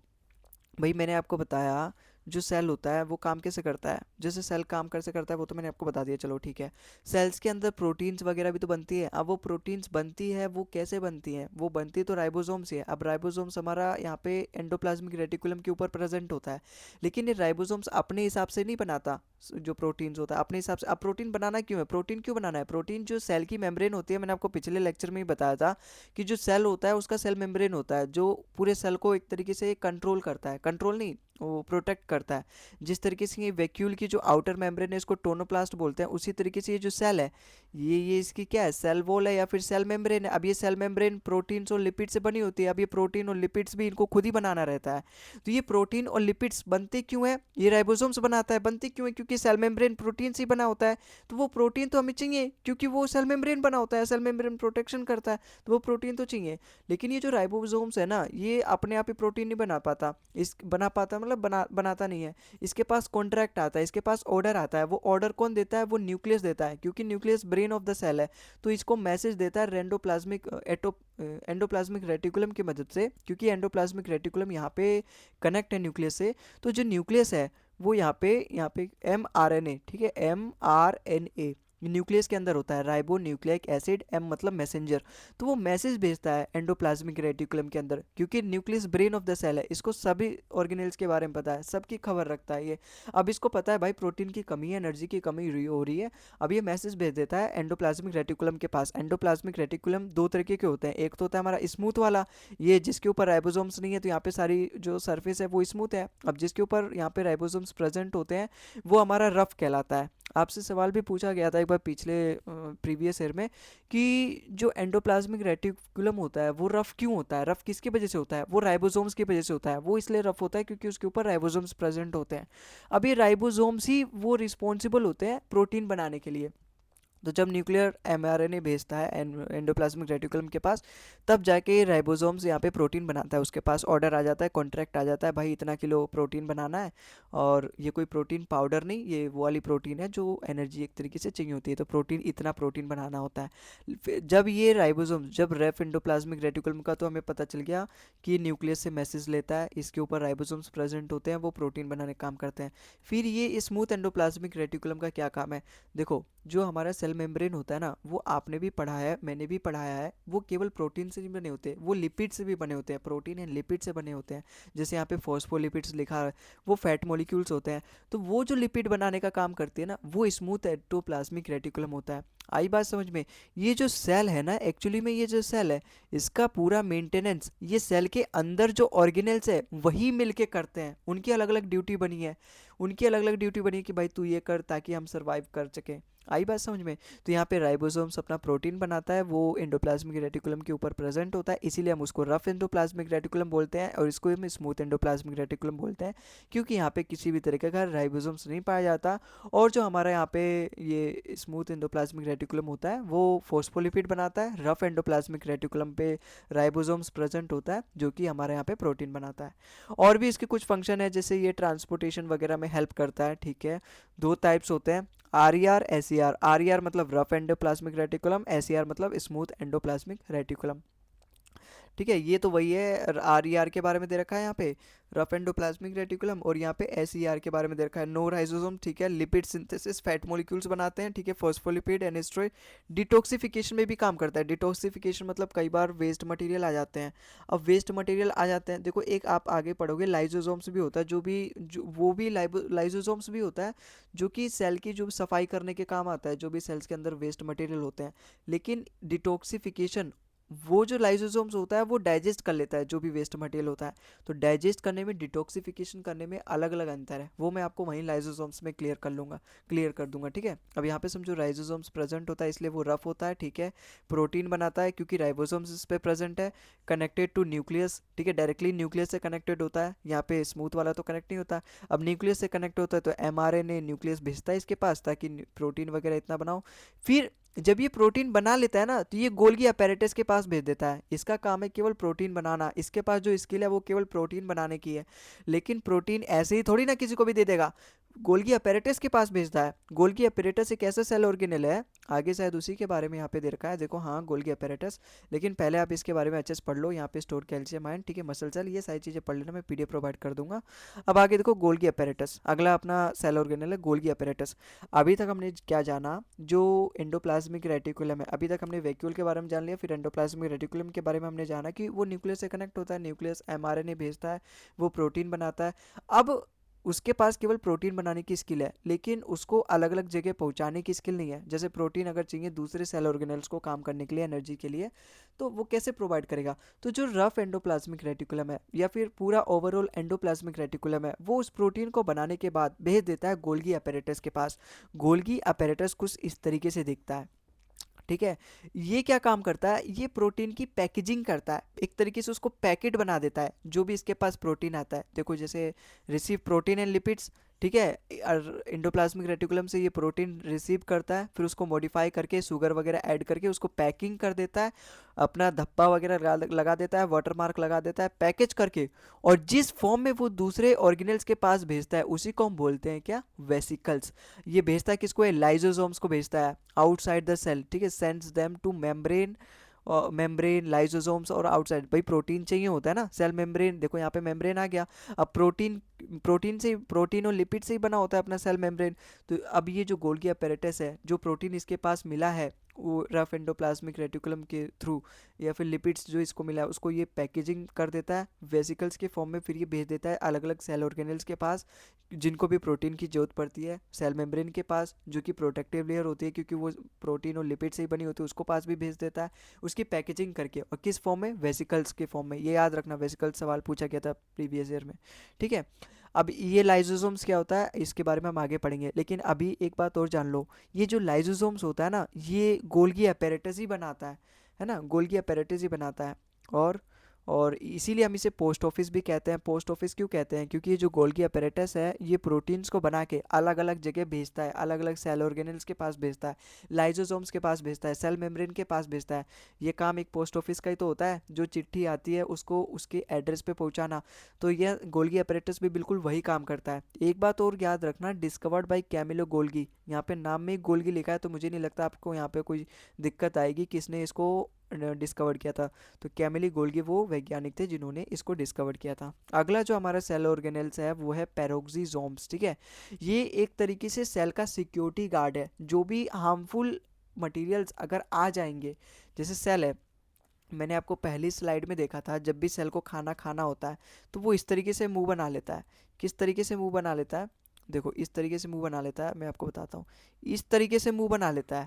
भाई, मैंने आपको बताया जो सेल होता है वो काम कैसे करता है, जैसे सेल काम कैसे करता है वो तो मैंने आपको बता दिया, चलो ठीक है। सेल्स के अंदर प्रोटीन्स वगैरह भी तो बनती है। अब वो प्रोटीन्स बनती है, वो कैसे बनती हैं, वो बनती तो राइबोसोम से है। अब राइबोसोम्स हमारा यहाँ पे एंडोप्लाज्मिक रेटिकुलम के ऊपर प्रेजेंट होता है, लेकिन ये राइबोसोम्स अपने हिसाब से नहीं बनाता। जो प्रोटीन्स होता है अपने हिसाब से। अब प्रोटीन बनाना क्यों है, प्रोटीन क्यों बनाना है, प्रोटीन जो सेल की मेम्ब्रेन होती है, मैंने आपको पिछले लेक्चर में ही बताया था कि जो सेल होता है उसका सेल मेम्ब्रेन होता है जो पूरे सेल को एक तरीके से कंट्रोल करता है, कंट्रोल नहीं, वो प्रोटेक्ट करता है। जिस तरीके से ये वैक्यूल की जो आउटर मेम्ब्रेन है इसको टोनोप्लास्ट बोलते हैं, उसी तरीके से ये जो सेल है, ये इसकी क्या है, सेल वॉल है या फिर सेल मेम्ब्रेन है। अब ये सेल मेम्ब्रेन प्रोटीन्स और लिपिड से बनी होती है। अब ये प्रोटीन और लिपिड्स भी इनको खुद ही बनाना रहता है। तो ये प्रोटीन और लिपिड्स बनते क्यों है, ये राइबोसोम्स बनाता है, बनते क्यों है, क्योंकि सेल मेम्ब्रेन प्रोटीन से ही बना होता है। तो वो प्रोटीन तो हमें चाहिए, क्योंकि वो सेल मेम्ब्रेन बना होता है, सेल मेम्ब्रेन प्रोटेक्शन करता है, तो वो प्रोटीन तो चाहिए। लेकिन ये जो राइबोसोम्स है ना, ये अपने आप ही प्रोटीन नहीं बना पाता, इस बना पाता मतलब बनाता नहीं है। इसके पास कॉन्ट्रैक्ट आता है, इसके पास ऑर्डर आता है। वो ऑर्डर कौन देता है, वो न्यूक्लियस देता है, क्योंकि nucleus brain of the cell है। तो इसको मैसेज देता है एंडोप्लाज्मिक रेटिकुलम की मदद से, क्योंकि एंडोप्लाज्मिक रेटिकुलम यहाँ पे कनेक्ट है न्यूक्लियस से। तो जो न्यूक्लियस है वो यहाँ पे mRNA, ठीक है, mRNA न्यूक्लियस के अंदर होता है, राइबो न्यूक्लिक एसिड, एम मतलब मैसेंजर। तो वो मैसेज भेजता है एंडोप्लाज्मिक रेटिकुलम के अंदर, क्योंकि nucleus brain of the cell है, इसको सभी ऑर्गेनेल्स के बारे में पता है, सबकी खबर रखता है ये। अब इसको पता है भाई प्रोटीन की कमी है, एनर्जी की कमी हो रही है। अब ये मैसेज भेज देता है एंडोप्लाज्मिक रेटिकुलम के पास। एंडोप्लाज्मिक रेटिकुलम दो तरीके के होते हैं, एक तो होता है हमारा स्मूथ वाला, ये जिसके ऊपर राइबोसोम्स नहीं है, तो यहाँ पे सारी जो सरफेस है वो स्मूथ है। अब जिसके ऊपर यहाँ पे राइबोसोम्स प्रेजेंट होते हैं वो हमारा रफ कहलाता है। आपसे सवाल भी पूछा गया था एक बार पिछले प्रीवियस ईयर में कि जो एंडोप्लाज्मिक रेटिकुलम होता है वो रफ क्यों होता है, रफ किसकी वजह से होता है, वो राइबोसोम्स की वजह से होता है। वो इसलिए रफ होता है क्योंकि उसके ऊपर राइबोसोम्स प्रेजेंट होते हैं। अब ये राइबोसोम्स ही वो रिस्पॉन्सिबल होते हैं प्रोटीन बनाने के लिए। तो जब न्यूक्लियर एमआरएनए भेजता है एंडोप्लाज्मिक रेटिकुलम के पास, तब जाके राइबोसोम्स यहाँ पे प्रोटीन बनाता है, उसके पास ऑर्डर आ जाता है, कॉन्ट्रैक्ट आ जाता है, भाई इतना किलो प्रोटीन बनाना है। और ये कोई प्रोटीन पाउडर नहीं, ये वो वाली प्रोटीन है जो एनर्जी एक तरीके से चाहिए होती है, तो प्रोटीन इतना प्रोटीन बनाना होता है। जब ये राइबोसोम जब रेफ एंडोप्लाज्मिक रेटिकुलम का, तो हमें पता चल गया कि न्यूक्लियस से मैसेज लेता है, इसके ऊपर राइबोसोम्स प्रेजेंट होते हैं, वो प्रोटीन बनाने का काम करते हैं। फिर ये स्मूथ एंडोप्लाज्मिक रेटिकुलम का क्या काम है? देखो, जो हमारा सेल मेम्ब्रेन होता है ना, वो आपने भी पढ़ाया है, मैंने भी पढ़ाया है, वो केवल प्रोटीन से नहीं बने होते, वो लिपिड से भी बने होते हैं, प्रोटीन एंड लिपिड से बने होते हैं। जैसे यहाँ पे फॉस्फोलिपिड्स लिखा है, वो फैट मॉलिक्यूल्स होते हैं। तो वो जो लिपिड बनाने का काम करती है ना, वो स्मूथ एंडोप्लाज्मिक रेटिकुलम होता है। आई बात समझ में? ये जो सेल है ना, एक्चुअली में ये जो सेल है, इसका पूरा मेंटेनेंस ये सेल के अंदर जो ऑर्गेनेल्स है वही मिलके करते हैं। उनकी अलग अलग ड्यूटी बनी है, उनकी अलग अलग ड्यूटी बनी है कि भाई तू ये कर ताकि हम सर्वाइव कर सकें। आई बात समझ में? तो यहाँ पे राइबोसोम्स अपना प्रोटीन बनाता है, वो एंडोप्लाज्मिक रेटिकुलम के ऊपर प्रेजेंट होता है, इसीलिए हम उसको रफ एंडोप्लाज्मिक रेटिकुलम बोलते हैं, और इसको हम स्मूथ एंडोप्लाज्मिक रेटिकुलम बोलते हैं, क्योंकि यहाँ पे किसी भी तरीके का राइबोसोम्स नहीं पाया जाता। और जो हमारा यहाँ पे ये स्मूथ एंडोप्लाज्मिक रेटिकुलम होता है, वो फोस्फोलिपिड बनाता है। रफ एंडोप्लाज्मिक रेटिकुलम पे राइबोसोम्स प्रेजेंट होता है, जो कि हमारे यहाँ पे प्रोटीन बनाता है। और भी इसके कुछ फंक्शन है, जैसे ये ट्रांसपोर्टेशन वगैरह में हेल्प करता है, ठीक है। दो टाइप्स होते हैं, R E R, S E R. R E R मतलब rough endoplasmic reticulum, S E R मतलब स्मूथ एंडोप्लाज्मिक रेटिकुलम। ठीक है, ये तो वही है, आर ई आर के बारे में दे रखा है यहाँ पे, रफ एंडोप्लाज्मिक रेटिकुलम, और यहाँ पे एस ई आर के बारे में दे रखा है, नो राइजोसोम। ठीक है, लिपिड सिंथेसिस, फैट मॉलिक्यूल्स बनाते हैं, ठीक है, फॉस्फोलिपिड एंड एस्ट्रॉइड। डिटॉक्सिफिकेशन में भी काम करता है। डिटॉक्सिफिकेशन मतलब कई बार वेस्ट मटेरियल आ जाते हैं। अब वेस्ट मटेरियल आ जाते हैं, देखो एक आप आगे पढ़ोगे लाइजोसोम्स भी होता है, वो भी लाइजोसोम्स भी होता है, जो कि सेल की जो सफाई करने के काम आता है, जो भी सेल्स के अंदर वेस्ट मटेरियल होते हैं। लेकिन डिटॉक्सिफिकेशन, वो जो लाइसोसोम्स होता है वो डाइजेस्ट कर लेता है जो भी वेस्ट मटेरियल होता है। तो डाइजेस्ट करने में, डिटॉक्सिफिकेशन करने में अलग अलग अंतर है, वो मैं आपको वहीं लाइसोसोम्स में क्लियर कर दूंगा। ठीक है, अब यहाँ पे समझो राइजोसोम्स प्रेजेंट होता है, इसलिए वो रफ होता है, ठीक है। प्रोटीन बनाता है क्योंकि राइबोसोम्स इस पे प्रेजेंट है। कनेक्टेड टू न्यूक्लियस, ठीक है, डायरेक्टली न्यूक्लियस से कनेक्टेड होता है, यहाँ पे स्मूथ वाला तो कनेक्ट नहीं होता। अब न्यूक्लियस से कनेक्ट होता है तो एमआरएनए न्यूक्लियस भेजता है इसके पास, ताकि प्रोटीन वगैरह इतना बनाओ। फिर जब ये प्रोटीन बना लेता है ना, तो ये गोल्गी अपैरेटस के पास भेज देता है। इसका काम है केवल प्रोटीन बनाना, इसके पास जो स्किल है वो केवल प्रोटीन बनाने की है। लेकिन प्रोटीन ऐसे ही थोड़ी ना किसी को भी दे देगा, गोल्गी अपैरेटस के पास भेजता है। गोल्गी अपैरेटस एक ऐसा सेल ऑर्गेनेल है, आगे शायद उसी के बारे में यहाँ पे दे रखा है, देखो, हाँ, गोल्गी अपैरेटस। लेकिन पहले आप इसके बारे में अच्छे से पढ़ लो, यहाँ पे स्टोर कैल्शियम आयन, ठीक है, मसल सेल, ये सारी चीज़ें पढ़ लेना, मैं पीडीएफ प्रोवाइड कर दूंगा। अब आगे देखो, गोल्गी अपैरेटस अगला अपना सेल ऑर्गेनेल है, गोल्गी अपैरेटस। अभी तक हमने क्या जाना, जो एंडोप्लाज्मिक रेटिकुलम है, अभी तक हमने वैक्यूल के बारे में जान लिया, फिर एंडोप्लाज्मिक रेटिकुलम के बारे में हमने जाना कि वो न्यूक्लियस से कनेक्ट होता है, न्यूक्लियस एमआरएनए भेजता है, वो प्रोटीन बनाता है। अब उसके पास केवल प्रोटीन बनाने की स्किल है, लेकिन उसको अलग अलग जगह पहुंचाने की स्किल नहीं है। जैसे प्रोटीन अगर चाहिए दूसरे सेल ऑर्गेनल्स को काम करने के लिए, एनर्जी के लिए, तो वो कैसे प्रोवाइड करेगा? तो जो रफ एंडोप्लाज्मिक रेटिकुलम है, या फिर पूरा ओवरऑल एंडोप्लाज्मिक रेटिकुलम है, वो उस प्रोटीन को बनाने के बाद भेज देता है गोल्गी अपैरेटस के पास। गोल्गी अपैरेटस कुछ इस तरीके से दिखता है, ठीक है। ये क्या काम करता है, ये प्रोटीन की पैकेजिंग करता है, एक तरीके से उसको पैकेट बना देता है जो भी इसके पास प्रोटीन आता है। देखो, जैसे रिसीव प्रोटीन एंड लिपिड्स, ठीक है, एंडोप्लाज्मिक रेटिकुलम से ये प्रोटीन रिसीव करता है, फिर उसको मॉडिफाई करके शुगर वगैरह ऐड करके उसको पैकिंग कर देता है, अपना धब्बा वगैरह लगा देता है, वाटर मार्क लगा देता है पैकेज करके, और जिस फॉर्म में वो दूसरे ऑर्गेनल्स के पास भेजता है उसी को हम बोलते हैं क्या, वेसिकल्स। ये भेजता है किसको, लाइजोसोम्स को भेजता है आउटसाइड द सेल, ठीक है, sends them two membrane. Membrane, lysosomes और आउटसाइड, भाई प्रोटीन चाहिए होता है ना, सेल मेम्ब्रेन, देखो यहाँ पे मेम्ब्रेन आ गया। अब प्रोटीन और लिपिड से ही बना होता है अपना सेल मेम्ब्रेन। तो अब ये जो गोल्गी अपैरेटस है, जो प्रोटीन इसके पास मिला है वो रफ एंडोप्लाज्मिक रेटिकुलम के थ्रू, या फिर लिपिड्स जो इसको मिला है, उसको ये पैकेजिंग कर देता है वेसिकल्स के फॉर्म में, फिर ये भेज देता है अलग अलग सेल ऑर्गेनल्स के पास जिनको भी प्रोटीन की जरूरत पड़ती है, सेल मेम्ब्रेन के पास जो कि प्रोटेक्टिव लेयर होती है क्योंकि वो प्रोटीन और लिपिड से ही बनी होती है, उसको पास भी भेज देता है उसकी पैकेजिंग करके, और किस फॉर्म में, वेसिकल्स के फॉर्म में। ये याद रखना, वेसिकल्स सवाल पूछा गया था प्रीवियस ईयर में, ठीक है। अब ये लाइजोसोम्स क्या होता है इसके बारे में हम आगे पढ़ेंगे, लेकिन अभी एक बात और जान लो, ये जो लाइजोसोम्स होता है ना, ये गोल्गी अपैरेटस ही बनाता है ना, गोल्गी अपैरेटस ही बनाता है। और इसीलिए हम इसे पोस्ट ऑफिस भी कहते हैं। पोस्ट ऑफिस क्यों कहते हैं? क्योंकि ये जो गोल्गी अपैरेटस है ये प्रोटीन्स को बना के अलग अलग जगह भेजता है, अलग अलग सेल ऑर्गेनल्स के पास भेजता है, लाइजोसोम्स के पास भेजता है, सेल मेम्ब्रेन के पास भेजता है। ये काम एक पोस्ट ऑफिस का ही तो होता है, जो चिट्ठी आती है उसको उसके एड्रेस पे पहुंचाना। तो यह गोल्गी अपैरेटस भी बिल्कुल वही काम करता है। एक बात और याद रखना, डिस्कवर्ड बाय कैमिलो गोल्गी, यहाँ पे नाम में ही गोल्गी लिखा है, तो मुझे नहीं लगता आपको यहाँ पे कोई दिक्कत आएगी किसने इसको डिस्कवर किया था। तो कैमिली गोल्गी वो वैज्ञानिक थे जिन्होंने इसको डिस्कवर किया था। अगला जो हमारा सेल ऑर्गेनेल्स है वो है पेरोक्सीजोम्स, ठीक है। ये एक तरीके से सेल का सिक्योरिटी गार्ड है। जो भी हार्मफुल मटेरियल्स अगर आ जाएंगे, जैसे सेल है, मैंने आपको पहली स्लाइड में देखा था, जब भी सेल को खाना खाना होता है तो वो इस तरीके से मुंह बना लेता है। किस तरीके से मुंह बना लेता है? देखो इस तरीके से मुंह बना लेता है, मैं आपको बताता हूँ। इस तरीके से मुंह बना लेता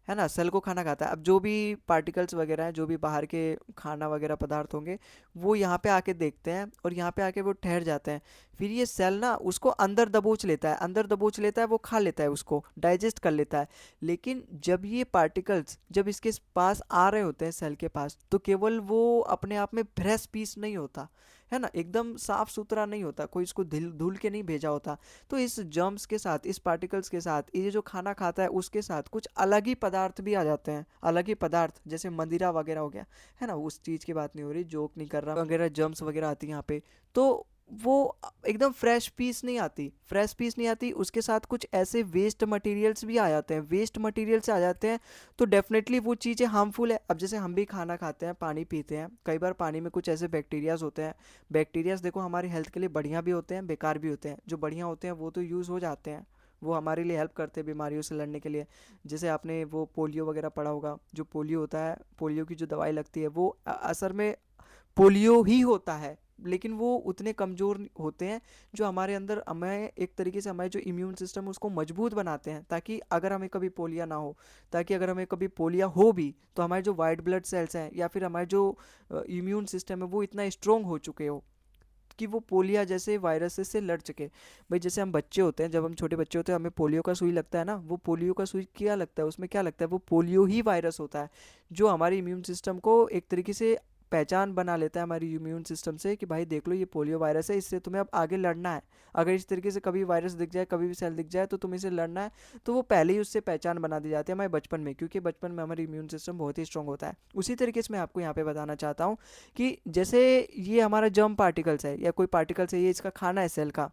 है ना, सेल को खाना खाता है। अब जो भी पार्टिकल्स वगैरह हैं, जो भी बाहर के खाना वगैरह पदार्थ होंगे, वो यहाँ पे आके देखते हैं और यहाँ पे आके वो ठहर जाते हैं। फिर ये सेल ना उसको अंदर दबोच लेता है, अंदर दबोच लेता है, वो खा लेता है, उसको डाइजेस्ट कर लेता है। लेकिन जब ये पार्टिकल्स जब इसके पास आ रहे होते हैं सेल के पास, तो केवल वो अपने आप में फ्रेश पीस नहीं होता है ना, एकदम साफ सुथरा नहीं होता, कोई इसको धुल धुल के नहीं भेजा होता। तो इस जर्म्स के साथ, इस पार्टिकल्स के साथ, ये जो खाना खाता है उसके साथ कुछ अलग ही पदार्थ भी आ जाते हैं। अलग ही पदार्थ जैसे मदिरा वगैरह हो गया, है ना, उस चीज़ की बात नहीं हो रही, जोक नहीं कर रहा, वगैरह जर्म्स वगैरह आती हैं यहाँ पे। तो वो एकदम फ्रेश पीस नहीं आती, फ्रेश पीस नहीं आती, उसके साथ कुछ ऐसे वेस्ट मटेरियल्स भी आ जाते हैं, वेस्ट मटेरियल से आ जाते हैं। तो डेफिनेटली वो चीज़ें हार्मफुल है। अब जैसे हम भी खाना खाते हैं, पानी पीते हैं, कई बार पानी में कुछ ऐसे बैक्टीरियाज होते हैं। बैक्टीरियाज देखो हमारी हेल्थ के लिए बढ़िया भी होते हैं, बेकार भी होते हैं। जो बढ़िया होते हैं वो तो यूज़ हो जाते हैं, वो हमारे लिए हेल्प करते हैं बीमारियों से लड़ने के लिए। जैसे आपने वो पोलियो वगैरह पढ़ा होगा, जो पोलियो होता है, पोलियो की जो दवाई लगती है वो असल में पोलियो ही होता है, लेकिन वो उतने कमज़ोर होते हैं जो हमारे अंदर, हमें एक तरीके से हमारे जो इम्यून सिस्टम है उसको मजबूत बनाते हैं, ताकि अगर हमें कभी पोलिया ना हो, ताकि अगर हमें कभी पोलिया हो भी तो हमारे जो वाइट ब्लड सेल्स हैं या फिर हमारे जो इम्यून सिस्टम है वो इतना स्ट्रोंग हो चुके हो कि वो पोलिया जैसे वायरसेस से लड़ सके। भाई जैसे हम बच्चे होते हैं, जब हम छोटे बच्चे होते हैं हमें पोलियो का सुई लगता है ना, वो पोलियो का सुई क्या लगता है, उसमें क्या लगता है, वो पोलियो ही वायरस होता है, जो हमारे इम्यून सिस्टम को एक तरीके से पहचान बना लेता है हमारी इम्यून सिस्टम से, कि भाई देख लो ये पोलियो वायरस है, इससे तुम्हें अब आगे लड़ना है। अगर इस तरीके से कभी वायरस दिख जाए, कभी भी सेल दिख जाए, तो तुम्हें इसे लड़ना है। तो वो पहले ही उससे पहचान बना दी जाती है हमारे बचपन में, क्योंकि बचपन में हमारी इम्यून सिस्टम बहुत ही स्ट्रांग होता है। उसी तरीके से मैं आपको यहाँ पे बताना चाहता हूँ कि जैसे ये हमारा जर्म पार्टिकल्स है या कोई पार्टिकल्स है, ये इसका खाना है सेल का,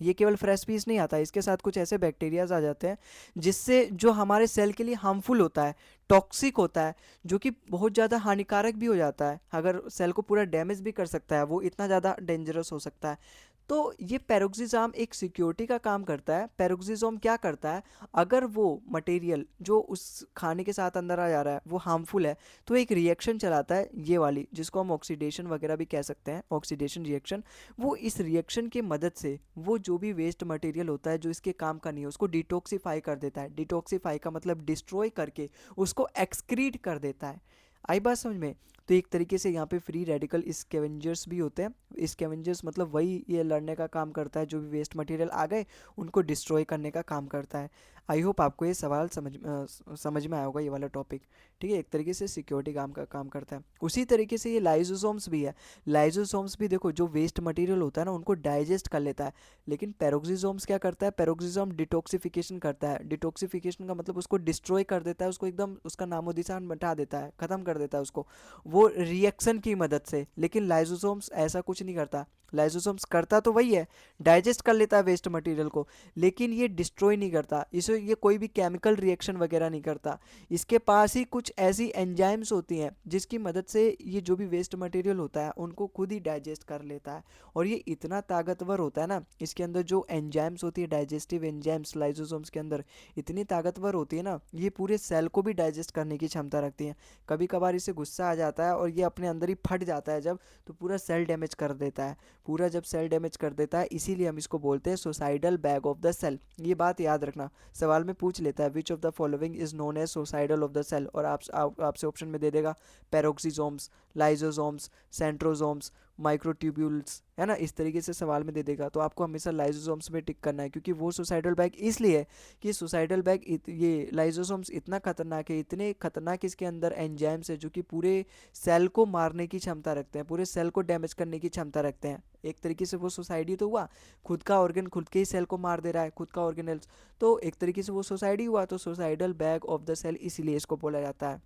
ये केवल फ्रेश पीस नहीं आता, इसके साथ कुछ ऐसे बैक्टीरियाज आ जाते हैं जिससे जो हमारे सेल के लिए हार्मफुल होता है, टॉक्सिक होता है, जो कि बहुत ज़्यादा हानिकारक भी हो जाता है, अगर सेल को पूरा डैमेज भी कर सकता है, वो इतना ज़्यादा डेंजरस हो सकता है। तो ये पेरोक्सिजाम एक सिक्योरिटी का काम करता है। पेरोक्सिजाम क्या करता है, अगर वो मटेरियल जो उस खाने के साथ अंदर आ जा रहा है वो हार्मफुल है, तो एक रिएक्शन चलाता है, ये वाली जिसको हम ऑक्सीडेशन वगैरह भी कह सकते हैं, ऑक्सीडेशन रिएक्शन। वो इस रिएक्शन की मदद से वो जो भी वेस्ट मटेरियल होता है जो इसके काम का नहीं है उसको डिटॉक्सिफाई कर देता है। डिटॉक्सिफाई का मतलब डिस्ट्रॉय करके उसको एक्सक्रीट कर देता है। आई बात समझ में? तो एक तरीके से यहाँ पे फ्री रेडिकल स्कैवेंजर्स भी होते हैं। स्कैवेंजर्स मतलब वही, ये लड़ने का काम करता है, जो भी वेस्ट मटेरियल आ गए उनको डिस्ट्रॉय करने का काम करता है। आई होप आपको ये सवाल समझ में आया होगा, ये वाला टॉपिक, ठीक है। एक तरीके से सिक्योरिटी काम करता है। उसी तरीके से ये लाइजोसोम्स भी है। लाइजोसोम्स भी देखो जो वेस्ट मटेरियल होता है ना उनको डाइजेस्ट कर लेता है। लेकिन पेरोक्सिसोम्स क्या करता है, पेरोक्सिसोम डिटॉक्सिफिकेशन करता है। डिटॉक्सिफिकेशन का मतलब उसको डिस्ट्रॉय कर देता है, उसको एकदम उसका नामो निशान मिटा देता है, ख़त्म कर देता है उसको, वो रिएक्शन की मदद से। लेकिन लाइजोसोम्स ऐसा कुछ नहीं करता। लाइजोसोम्स करता तो वही है, डाइजेस्ट कर लेता है वेस्ट मटेरियल को, लेकिन ये डिस्ट्रॉय नहीं करता, इसे ये कोई भी केमिकल रिएक्शन वगैरह नहीं करता। इसके पास ही कुछ ऐसी एंजाइम्स होती हैं जिसकी मदद से ये जो भी वेस्ट मटेरियल होता है उनको खुद ही डाइजेस्ट कर लेता है। और ये इतना ताकतवर होता है ना, इसके अंदर जो एंजाइम्स होती है, डाइजेस्टिव एंजाइम्स लाइजोसोम्स के अंदर इतनी ताकतवर होती है ना, ये पूरे सेल को भी डाइजेस्ट करने की क्षमता रखती है। कभी कभार इसे गुस्सा आ जाता है और ये अपने अंदर ही फट जाता है जब, तो पूरा सेल डैमेज कर देता है। पूरा जब सेल डैमेज कर देता है, इसीलिए हम इसको बोलते हैं suicidal bag of the cell. ये बात याद रखना, सवाल में पूछ लेता है which of the following is known as suicidal of the cell, और आपसे ऑप्शन में दे देगा पेरोक्सिसोम्स, लाइजोसोम्स, सेंट्रोसोम्स, माइक्रोट्यूब्यूल्स, है ना, इस तरीके से सवाल में दे देगा। तो आपको हमेशा लाइजोसोम्स में टिक करना है, क्योंकि वो सुसाइडल बैग इसलिए है कि सुसाइडल बैग ये लाइजोसोम्स इतना खतरनाक है, इतने खतरनाक इसके अंदर एंजाइम्स है जो कि पूरे सेल को मारने की क्षमता रखते हैं, पूरे सेल को डैमेज करने की क्षमता रखते हैं। एक तरीके से वो सुसाइड ही तो हुआ, खुद का ऑर्गन खुद के ही सेल को मार दे रहा है, खुद का ऑर्गेनल्स, तो एक तरीके से वो सुसाइड ही हुआ। तो suicidal bag of the cell इसीलिए इसको बोला जाता है।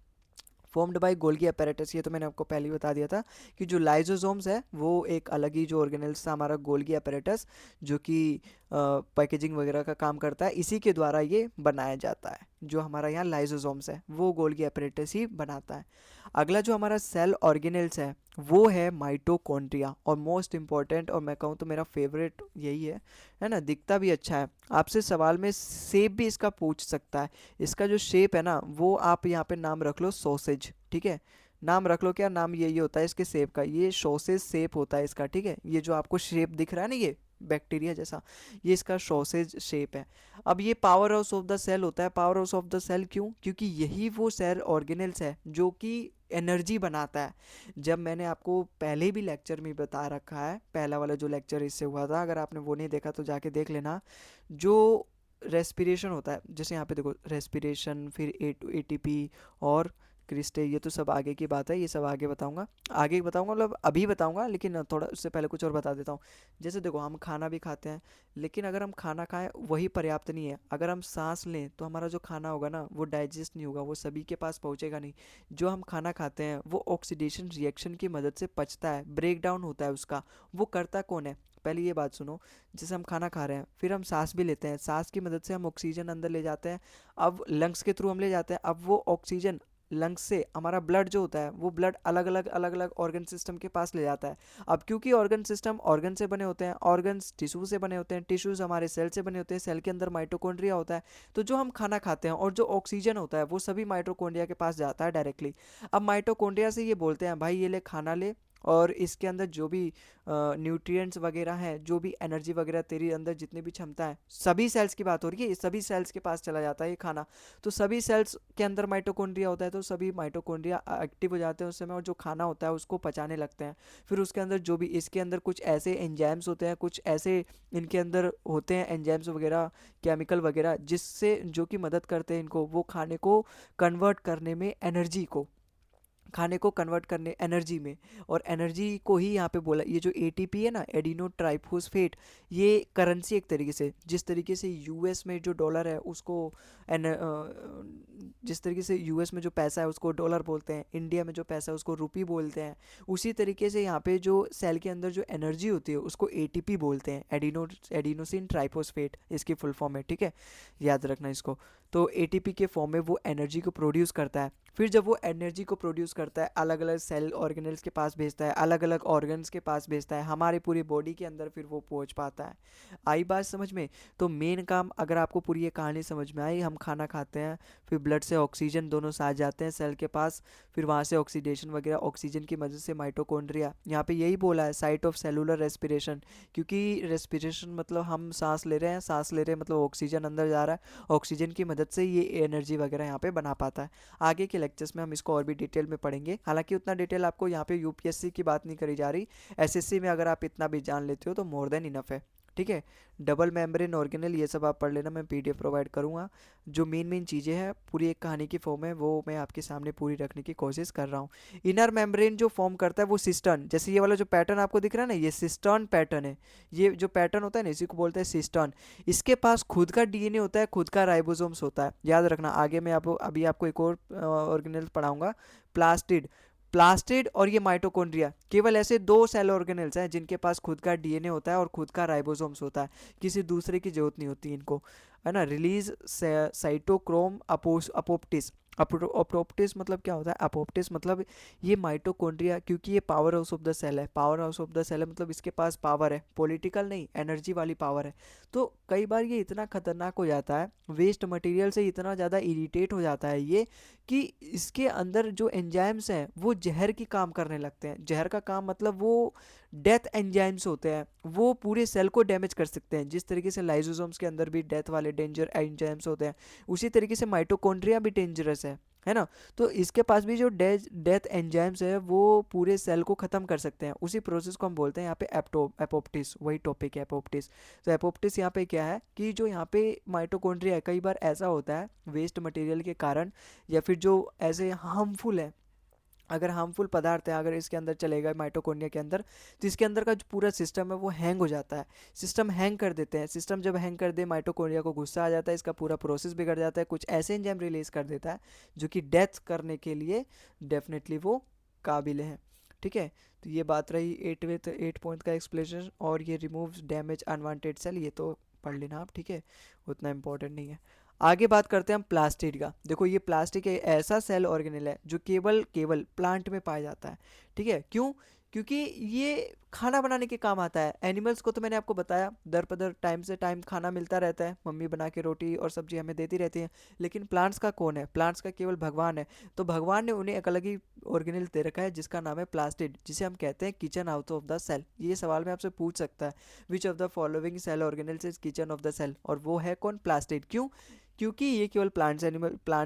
फॉर्म्ड बाय गोल्गी अपैरेटस, ये तो मैंने आपको पहले ही बता दिया था कि जो लाइजोसोम्स है वो एक अलग ही जो ऑर्गेनल्स था हमारा गोल्गी अपैरेटस, जो कि पैकेजिंग वगैरह का काम करता है, इसी के द्वारा ये बनाया जाता है। जो हमारा यहाँ लाइजोसोम्स है वो गोल्गी अपैरेटस ही बनाता है। अगला जो हमारा सेल ऑर्गेनल्स है वो है माइटोकॉन्ड्रिया, और मोस्ट इंपॉर्टेंट, और मैं कहूँ तो मेरा फेवरेट यही है ना, दिखता भी अच्छा है। आपसे सवाल में शेप भी इसका पूछ सकता है। इसका जो शेप है ना वो आप यहाँ पे नाम रख लो सॉसेज, ठीक है, नाम रख लो, क्या नाम यही होता है इसके शेप का, ये सॉसेज शेप होता है इसका, ठीक है। ये जो आपको शेप दिख रहा है ना, ये बैक्टीरिया जैसा, ये इसका सॉसेज शेप है। अब ये power house of the cell होता है। Power house of the cell क्यों? क्योंकि यही वो सेल ऑर्गेनल्स है जो कि एनर्जी बनाता है। जब मैंने आपको पहले भी लेक्चर में बता रखा है, पहला वाला जो लेक्चर इससे हुआ था, अगर आपने वो नहीं देखा तो जाके देख लेना। जो रेस्पिरेशन होता है, जैसे यहाँ पे देखो रेस्पिरेशन, फिर एटीपी और क्रिस्टे, ये तो सब आगे की बात है, ये सब आगे बताऊंगा, आगे बताऊंगा, मतलब अभी बताऊंगा, लेकिन थोड़ा उससे पहले कुछ और बता देता हूँ। जैसे देखो हम खाना भी खाते हैं, लेकिन अगर हम खाना खाएं वही पर्याप्त नहीं है। अगर हम सांस लें तो हमारा जो खाना होगा ना वो डाइजेस्ट नहीं होगा, वो सभी के पास पहुंचेगा नहीं। जो हम खाना खाते हैं वो ऑक्सीडेशन रिएक्शन की मदद से पचता है, ब्रेक डाउन होता है उसका। वो करता कौन है? पहले ये बात सुनो, जैसे हम खाना खा रहे हैं, फिर हम सांस भी लेते हैं, सांस की मदद से हम ऑक्सीजन अंदर ले जाते हैं, अब लंग्स के थ्रू हम ले जाते हैं। अब वो ऑक्सीजन लंग्स से हमारा ब्लड जो होता है वो ब्लड अलग अलग ऑर्गन सिस्टम के पास ले जाता है। अब क्योंकि ऑर्गन सिस्टम ऑर्गन से बने होते हैं, ऑर्गन्स टिश्यू से बने होते हैं, टिश्यूज हमारे सेल से बने होते हैं, सेल के अंदर माइटोकॉन्ड्रिया होता है। तो जो हम खाना खाते हैं और जो ऑक्सीजन होता है वो सभी माइटोकॉन्ड्रिया के पास जाता है डायरेक्टली। अब माइटोकॉन्ड्रिया से ये बोलते हैं भाई ये ले खाना ले, और इसके अंदर जो भी न्यूट्रिएंट्स वगैरह हैं, जो भी एनर्जी वगैरह तेरी अंदर जितनी भी क्षमता है, सभी सेल्स की बात हो रही है, सभी सेल्स के पास चला जाता है ये खाना। तो सभी सेल्स के अंदर माइटोकॉन्ड्रिया होता है, तो सभी माइटोकॉन्ड्रिया एक्टिव हो जाते हैं उस समय, और जो खाना होता है उसको पचाने लगते हैं। फिर उसके अंदर जो भी इसके अंदर कुछ ऐसे एंजाइम्स होते हैं, कुछ ऐसे इनके अंदर होते हैं एंजाइम्स वगैरह, केमिकल वगैरह, जिससे जो कि मदद करते हैं इनको वो खाने को कन्वर्ट करने में, एनर्जी को, खाने को कन्वर्ट करने एनर्जी में। और एनर्जी को ही यहाँ पे बोला, ये जो एटीपी है ना, एडिनो ट्राइफोस्फेट, ये करेंसी एक तरीके से, जिस तरीके से यूएस में जो डॉलर है उसको जिस तरीके से यूएस में जो पैसा है उसको डॉलर बोलते हैं, इंडिया में जो पैसा है उसको रुपी बोलते हैं, उसी तरीके से यहाँ पे जो सेल के अंदर जो एनर्जी होती है उसको एटीपी बोलते हैं, एडिनोसिन ट्राइफोस्फेट इसकी फुल फॉर्म है, ठीक है, याद रखना इसको। तो एटीपी के फॉर्म में वो एनर्जी को प्रोड्यूस करता है। फिर जब वो एनर्जी को प्रोड्यूस करता है अलग अलग सेल ऑर्गेनल्स के पास भेजता है, अलग अलग ऑर्गन्स के पास भेजता है, हमारे पूरी बॉडी के अंदर फिर वो पहुंच पाता है। आई बात समझ में? तो मेन काम, अगर आपको पूरी ये कहानी समझ में आई, हम खाना खाते हैं, फिर ब्लड से ऑक्सीजन दोनों साथ जाते हैं सेल के पास, फिर वहाँ से ऑक्सीडेशन वगैरह, ऑक्सीजन की मदद से माइटोकॉन्ड्रिया, यहाँ पे यही बोला है साइट ऑफ सेलुलर रेस्पिरेशन, क्योंकि रेस्पिरेशन मतलब हम सांस ले रहे हैं, सांस ले रहे हैं मतलब ऑक्सीजन अंदर जा रहा है, ऑक्सीजन की मदद से ये एनर्जी वगैरह यहाँ पे बना पाता है। आगे के लेक्चर्स में हम इसको और भी डिटेल में पढ़ेंगे, हालांकि उतना डिटेल आपको यहाँ पे यूपीएससी की बात नहीं करी जा रही, एसएससी में अगर आप इतना भी जान लेते हो तो मोर देन इनफ है, ठीक है। डबल मेम्ब्रेन ऑर्गेनल ये सब आप पढ़ लेना, मैं पीडीएफ प्रोवाइड करूँगा। जो मेन चीज़ें हैं पूरी एक कहानी की फॉर्म है वो मैं आपके सामने पूरी रखने की कोशिश कर रहा हूँ। इनर मेम्ब्रेन जो फॉर्म करता है वो सिस्टर्न, जैसे ये वाला जो पैटर्न आपको दिख रहा है ना, ये सिस्टर्न पैटर्न है। ये जो पैटर्न होता है ना इसी को बोलते हैं सिस्टर्न। इसके पास खुद का डीएनए होता है, खुद का राइबोसोम्स होता है, याद रखना। आगे मैं आपको अभी आपको एक और ऑर्गेनल पढ़ाऊंगा, प्लास्टिड। प्लास्टिड और ये माइटोकॉन्ड्रिया, केवल ऐसे दो सेल ऑर्गेनल्स हैं जिनके पास खुद का डीएनए होता है और खुद का राइबोसोम्स होता है, किसी दूसरे की जरूरत नहीं होती इनको, है ना। Release cytochrome अपोप्टिस। अपोप्टिस मतलब क्या होता है? अपोप्टिस मतलब ये माइटोकॉन्ड्रिया, क्योंकि ये power house of the cell है, power house of the cell है मतलब इसके पास पावर है, पॉलिटिकल नहीं, एनर्जी वाली पावर है। तो कई बार ये इतना खतरनाक हो जाता है, वेस्ट मटेरियल से इतना ज़्यादा इरिटेट हो जाता है ये, कि इसके अंदर जो एंजाइम्स हैं वो जहर की काम करने लगते हैं। जहर का काम मतलब वो डेथ एंजाइम्स होते हैं, वो पूरे सेल को डैमेज कर सकते हैं। जिस तरीके से लाइजोसोम्स के अंदर भी डेथ वाले डेंजर एंजाइम्स होते हैं, उसी तरीके से माइटोकॉन्ड्रिया भी डेंजरस है ना। तो इसके पास भी जो डेथ एंजाइम्स है वो पूरे सेल को ख़त्म कर सकते हैं। उसी प्रोसेस को हम बोलते हैं यहाँ पे एपोप्टिस, वही टॉपिक है एपोप्टिस। तो एपोप्टिस यहाँ पे क्या है कि जो यहाँ पे माइटोकॉन्ड्रिया है, कई बार ऐसा होता है वेस्ट मटेरियल के कारण या फिर जो ऐसे हार्मफुल है, अगर हार्मफुल पदार्थ है अगर इसके अंदर चलेगा माइटोकॉन्ड्रिया के अंदर, तो इसके अंदर का जो पूरा सिस्टम है वो हैंग हो जाता है। सिस्टम हैंग कर देते हैं, सिस्टम जब हैंग कर दे माइटोकॉन्ड्रिया को गुस्सा आ जाता है, इसका पूरा प्रोसेस बिगड़ जाता है, कुछ ऐसे एंजाइम रिलीज कर देता है जो कि डेथ करने के लिए डेफिनेटली वो काबिल है। ठीक है, तो ये बात रही 8 पॉइंट का एक्सप्लेनेशन। और ये रिमूव्स डैमेज अनवांटेड सेल, ये तो पढ़ लेना आप, ठीक है, उतना इंपॉर्टेंट नहीं है। आगे बात करते हैं हम प्लास्टिड का। देखो ये प्लास्टिक एक ऐसा सेल ऑर्गेनेल है जो केवल केवल प्लांट में पाया जाता है। ठीक है, क्यों? क्योंकि ये खाना बनाने के काम आता है। एनिमल्स को तो मैंने आपको बताया दर पदर टाइम से टाइम खाना मिलता रहता है, मम्मी बना के रोटी और सब्जी हमें देती रहती है। लेकिन प्लांट्स का कौन है? प्लांट्स का केवल भगवान है। तो भगवान ने उन्हें एक अलग ही ऑर्गेनेल दे रखा है जिसका नाम है प्लास्टिड, जिसे हम कहते हैं kitchen out of the cell. ये सवाल में आपसे पूछ सकता है, which of the following cell organelles is kitchen of the cell, और वो है कौन? प्लास्टिड। क्यों? क्योंकि ये केवल प्लांट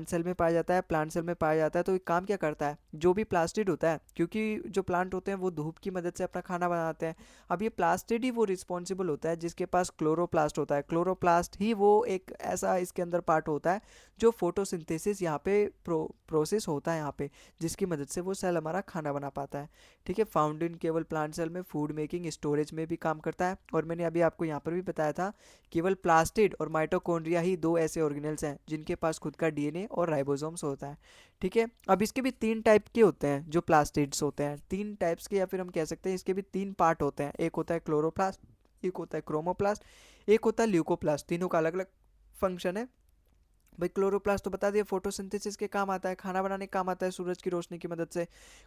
सेल में पाया जाता है। प्लांट सेल में पाया जाता है तो ये काम क्या करता है? जो भी प्लास्टिड होता है, क्योंकि जो प्लांट होते हैं वो धूप की मदद से अपना खाना बनाते हैं। अब ये प्लास्टिड ही वो रिस्पॉन्सिबल होता है जिसके पास क्लोरोप्लास्ट होता है। क्लोरोप्लास्ट ही वो एक ऐसा इसके अंदर पार्ट होता है जो फोटोसिंथेसिस यहाँ पे प्रोसेस होता है यहाँ पे, जिसकी मदद से वो सेल हमारा खाना बना पाता है। ठीक है, फाउंड इन केवल प्लांट सेल में फूड मेकिंग स्टोरेज में भी काम करता है। और मैंने अभी आपको यहाँ पर भी बताया था, केवल प्लास्टिड और माइटोकॉन्ड्रिया ही दो ऐसे ऑर्गेनेल्स हैं जिनके पास खुद का डीएनए और राइबोसोम्स होता है। ठीक है, अब इसके भी 3 टाइप के होते हैं जो प्लास्टिड्स होते हैं, 3 टाइप्स के, या फिर हम कह सकते हैं इसके भी 3 पार्ट होते हैं। एक होता है क्लोरोप्लास्ट, एक होता है क्रोमोप्लास्ट, एक होता है ल्यूकोप्लास्ट। तीनों का अलग अलग फंक्शन है। भाई क्लोरोप्लास्ट तो बता दिया फोटोसिंथेसिस के काम आता है, खाना बनाने के काम आता है सूरज की रोशनी की मदद से।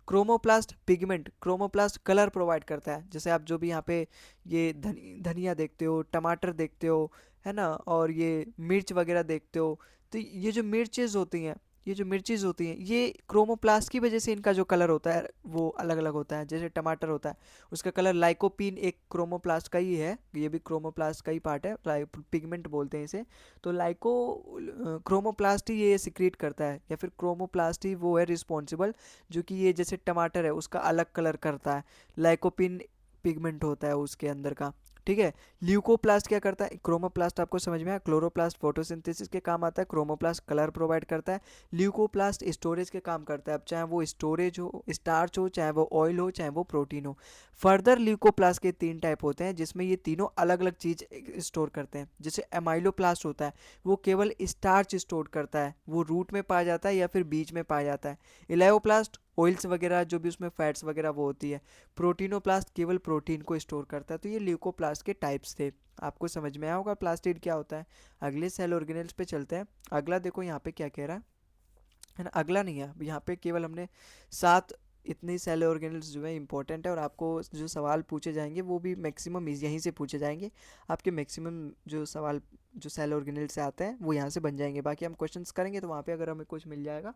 Chromoplast pigment, chromoplast colour provide करता है। जैसे आप जो भी यहाँ पे ये धनिया देखते हो, टमाटर देखते हो, है ना, और ये मिर्च वगैरह देखते हो, तो ये जो मिर्चेज होती हैं, ये जो मिर्चीज होती हैं, ये क्रोमोप्लास्ट की वजह से इनका जो कलर होता है वो अलग अलग होता है। जैसे टमाटर होता है, उसका कलर लाइकोपीन एक क्रोमोप्लास्ट का ही है, ये भी क्रोमोप्लास्ट का ही पार्ट है, पिगमेंट बोलते हैं इसे। तो लाइको क्रोमोप्लास्ट ही ये सिक्रीट करता है, या फिर क्रोमोप्लास्ट ही वो है रिस्पॉन्सिबल जो कि ये जैसे टमाटर है उसका अलग कलर करता है। लाइकोपिन पिगमेंट होता है उसके अंदर का। ठीक है, ल्यूकोप्लास्ट क्या करता है? क्रोमोप्लास्ट आपको समझ में आया। क्लोरोप्लास्ट फोटोसिंथेसिस के काम आता है, क्रोमोप्लास्ट कलर प्रोवाइड करता है, ल्यूकोप्लास्ट स्टोरेज के काम करता है। अब चाहे वो स्टोरेज हो, स्टार्च हो, चाहे वो ऑयल हो, चाहे वो प्रोटीन हो। फर्दर ल्यूकोप्लास्ट के 3 टाइप होते हैं जिसमें ये तीनों अलग अलग चीज स्टोर करते हैं। जैसे एमाइलोप्लास्ट होता है, वो केवल स्टार्च स्टोर करता है, वो रूट में पाया जाता है या फिर बीज में पाया जाता है। इलायोप्लास्ट ऑयल्स वगैरह जो भी उसमें फैट्स वगैरह वो होती है। प्रोटीनोप्लास्ट केवल प्रोटीन को स्टोर करता है। तो ये ल्यूकोप्लास्ट के टाइप्स थे। आपको समझ में आया होगा प्लास्टिड क्या होता है। अगले सेल ऑर्गेनेल्स पे चलते हैं। अगला देखो यहाँ पे क्या कह रहा है ना, अगला नहीं है, यहाँ पे केवल हमने 7 इतने सेल ऑर्गेनल्स जो है इंपॉर्टेंट है, और आपको जो सवाल पूछे जाएंगे वो भी मैक्सिमम यहीं से पूछे जाएंगे। आपके मैक्सिमम जो सवाल जो सेल ऑर्गेनल से आते हैं वो यहाँ से बन जाएंगे। बाकी हम क्वेश्चंस करेंगे तो वहाँ पे अगर हमें कुछ मिल जाएगा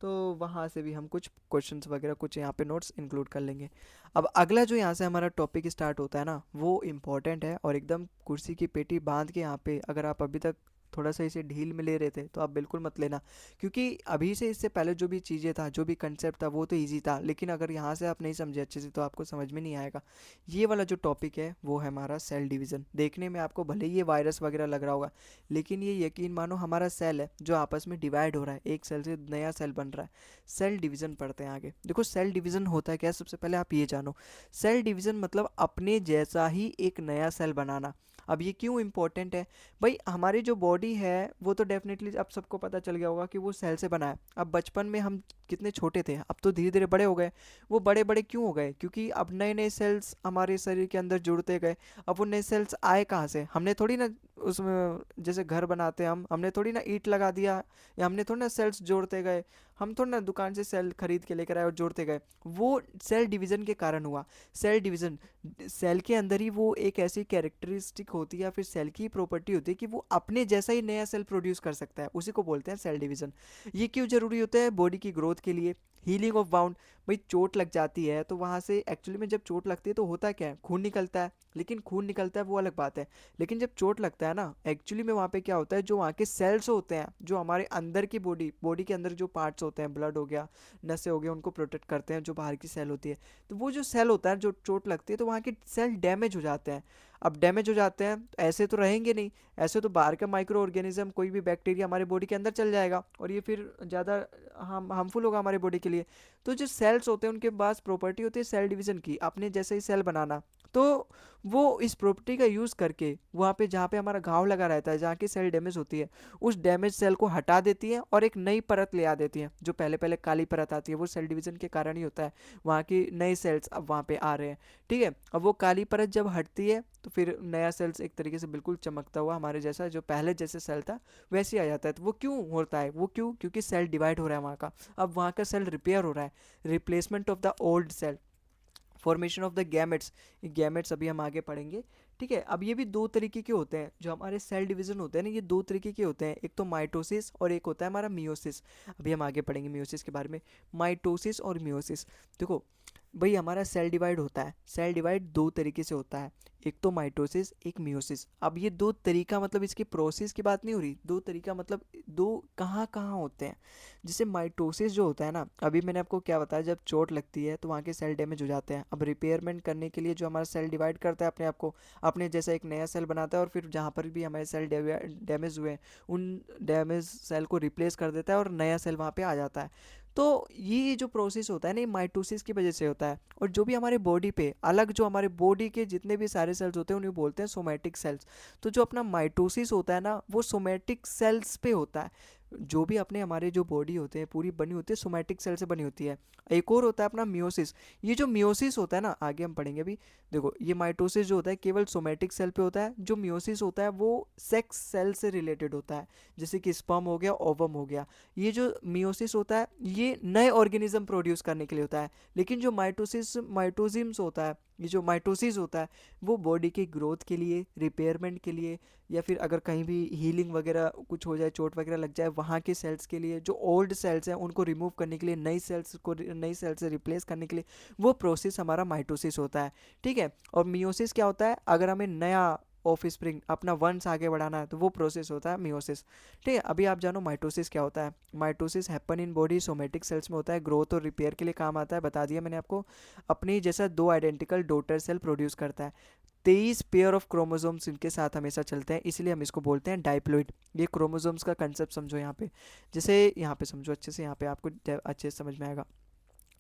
तो वहाँ से भी हम कुछ क्वेश्चंस वगैरह कुछ यहाँ पे नोट्स इंक्लूड कर लेंगे। अब अगला जो यहाँ से हमारा टॉपिक स्टार्ट होता है ना, वो इम्पॉर्टेंट है, और एकदम कुर्सी की पेटी बांध के यहाँ पे अगर आप अभी तक थोड़ा सा इसे ढील में ले रहे थे तो आप बिल्कुल मत लेना, क्योंकि अभी से इससे पहले जो भी चीज़ें था, जो भी कंसेप्ट था वो तो इजी था, लेकिन अगर यहाँ से आप नहीं समझे अच्छे से तो आपको समझ में नहीं आएगा। ये वाला जो टॉपिक है वो है हमारा सेल डिवीज़न। देखने में आपको भले ही ये वायरस वगैरह लग रहा होगा, लेकिन ये यकीन मानो हमारा सेल है जो आपस में डिवाइड हो रहा है, एक सेल से नया सेल बन रहा है। सेल डिवीज़न पढ़ते हैं आगे। देखो सेल डिवीज़न होता है क्या, सबसे पहले आप ये जानो। सेल डिवीज़न मतलब अपने जैसा ही एक नया सेल बनाना। अब ये क्यों इंपॉर्टेंट है? भाई हमारी जो बॉडी है वो तो डेफिनेटली अब सबको पता चल गया होगा कि वो सेल से बना है। अब बचपन में हम कितने छोटे थे, अब तो धीरे धीरे बड़े हो गए। वो बड़े बड़े क्यों हो गए? क्योंकि अब नए नए सेल्स हमारे शरीर के अंदर जुड़ते गए। अब वो नए सेल्स आए कहाँ से? हमने थोड़ी ना उसमें जैसे घर बनाते हैं हमने थोड़ी ना ईंट लगा दिया, या हमने थोड़ी ना सेल्स जोड़ते गए, हम थोड़ी ना दुकान से सेल खरीद के लेकर आए और जोड़ते गए। वो सेल डिवीज़न के कारण हुआ। सेल डिवीज़न, सेल के अंदर ही वो एक ऐसी कैरेक्टरिस्टिक होती है या फिर सेल की प्रॉपर्टी होती है कि वो अपने जैसा ही नया सेल प्रोड्यूस कर सकता है, उसी को बोलते हैं सेल डिवीज़न। ये क्यों ज़रूरी होता है? बॉडी की ग्रोथ के लिए, हीलिंग ऑफ बाउंड, भाई चोट लग जाती है तो वहाँ से एक्चुअली में जब चोट लगती है तो होता क्या है, खून निकलता है। लेकिन खून निकलता है वो अलग बात है, लेकिन जब चोट लगता है ना एक्चुअली में वहाँ पे क्या होता है, जो वहाँ के सेल्स होते हैं जो हमारे अंदर की बॉडी के अंदर जो पार्ट्स होते हैं, ब्लड हो गया, नसें हो गया, उनको प्रोटेक्ट करते हैं, जो बाहर की सेल होती है। तो वो जो सेल होता है, जो चोट लगती है तो वहाँ के सेल डैमेज हो जाते हैं। अब डैमेज हो जाते हैं तो ऐसे तो रहेंगे नहीं, ऐसे तो बाहर का माइक्रो ऑर्गेनिज्म कोई भी बैक्टीरिया हमारे बॉडी के अंदर चल जाएगा और ये फिर ज़्यादा हार्मफुल होगा हमारे बॉडी के लिए। तो जो सेल्स होते हैं उनके पास प्रॉपर्टी होती है सेल डिवीज़न की, अपने जैसे ही सेल बनाना। तो वो इस प्रॉपर्टी का यूज़ करके वहाँ पे जहाँ पे हमारा घाव लगा रहता है, जहाँ की सेल डैमेज होती है, उस डैमेज सेल को हटा देती है और एक नई परत ले आ देती है। जो पहले पहले काली परत आती है वो सेल डिवीज़न के कारण ही होता है, वहाँ की नए सेल्स अब वहाँ पे आ रहे हैं। ठीक है, अब वो काली परत जब हटती है तो फिर नया सेल्स एक तरीके से बिल्कुल चमकता हुआ हमारे जैसा, जो पहले जैसे सेल था वैसे ही आ जाता है। तो वो क्यों होता है, वो क्यों, क्योंकि सेल डिवाइड हो रहा है वहाँ का, अब वहाँ का सेल रिपेयर हो रहा है, replacement of the old cell, formation of the gametes. Gametes अभी हम आगे पढ़ेंगे। ठीक है, अब ये भी दो तरीके के होते हैं, जो हमारे सेल डिवीजन होते हैं ना, ये दो तरीके के होते हैं, एक तो माइटोसिस और एक होता है हमारा मियोसिस। अभी हम आगे पढ़ेंगे मियोसिस के बारे में, माइटोसिस और मियोसिस। देखो भाई हमारा सेल डिवाइड होता है, सेल डिवाइड दो तरीके से होता है, एक तो माइटोसिस, एक मियोसिस। अब ये दो तरीका मतलब इसकी प्रोसेस की बात नहीं हो रही, दो तरीका मतलब दो कहाँ कहाँ होते हैं। जैसे माइटोसिस जो होता है ना, अभी मैंने आपको क्या बताया, जब चोट लगती है तो वहाँ के सेल डैमेज हो जाते हैं। अब रिपेयरमेंट करने के लिए जो हमारा सेल डिवाइड करता है अपने आप को, अपने जैसा एक नया सेल बनाता है, और फिर जहाँ पर भी हमारे सेल डैमेज हुए हैं उन डैमेज सेल को रिप्लेस कर देता है और नया सेल वहाँ पे आ जाता है। तो ये जो प्रोसेस होता है ना, ये माइटोसिस की वजह से होता है। और जो भी हमारे बॉडी पे अलग, जो हमारे बॉडी के जितने भी सारे सेल्स होते हैं उन्हें बोलते हैं सोमैटिक सेल्स। तो जो अपना माइटोसिस होता है ना, वो सोमैटिक सेल्स पे होता है। जो भी अपने हमारे जो बॉडी होते हैं पूरी बनी होती है सोमैटिक सेल से बनी होती है। एक और होता है अपना मियोसिस। ये जो मियोसिस होता है ना, आगे हम पढ़ेंगे अभी। देखो ये माइटोसिस जो होता है केवल सोमैटिक सेल पे होता है, जो मियोसिस होता है वो सेक्स सेल से रिलेटेड होता है, जैसे कि स्पर्म हो गया, ओवम हो गया। ये जो मियोसिस होता है ये नए ऑर्गेनिज्म प्रोड्यूस करने के लिए होता है। लेकिन जो माइटोजिम्स होता है, ये जो माइटोसिस होता है वो बॉडी की ग्रोथ के लिए, रिपेयरमेंट के लिए, या फिर अगर कहीं भी हीलिंग वगैरह कुछ हो जाए, चोट वगैरह लग जाए, वहाँ के सेल्स के लिए, जो ओल्ड सेल्स हैं उनको रिमूव करने के लिए, नई सेल्स से रिप्लेस करने के लिए, वो प्रोसेस हमारा माइटोसिस होता है। ठीक है, और मियोसिस क्या होता है, अगर हमें नया ऑफ स्प्रिंग अपना वंश आगे बढ़ाना है तो वो प्रोसेस होता है मियोसिस। ठीक है, अभी आप जानो माइटोसिस क्या होता है। Mitosis happen in body somatic cells में होता है, ग्रोथ और रिपेयर के लिए काम आता है, बता दिया मैंने आपको। अपनी जैसा दो आइडेंटिकल डॉटर सेल प्रोड्यूस करता है। 23 पेयर ऑफ क्रोमोसोम्स इनके साथ हमेशा चलते हैं, इसलिए हम इसको बोलते हैं डाइप्लोइड। ये क्रोमोसोम्स का कंसेप्ट समझो यहाँ पे, जैसे यहाँ पे समझो अच्छे से, यहाँ पे आपको अच्छे से समझ में आएगा।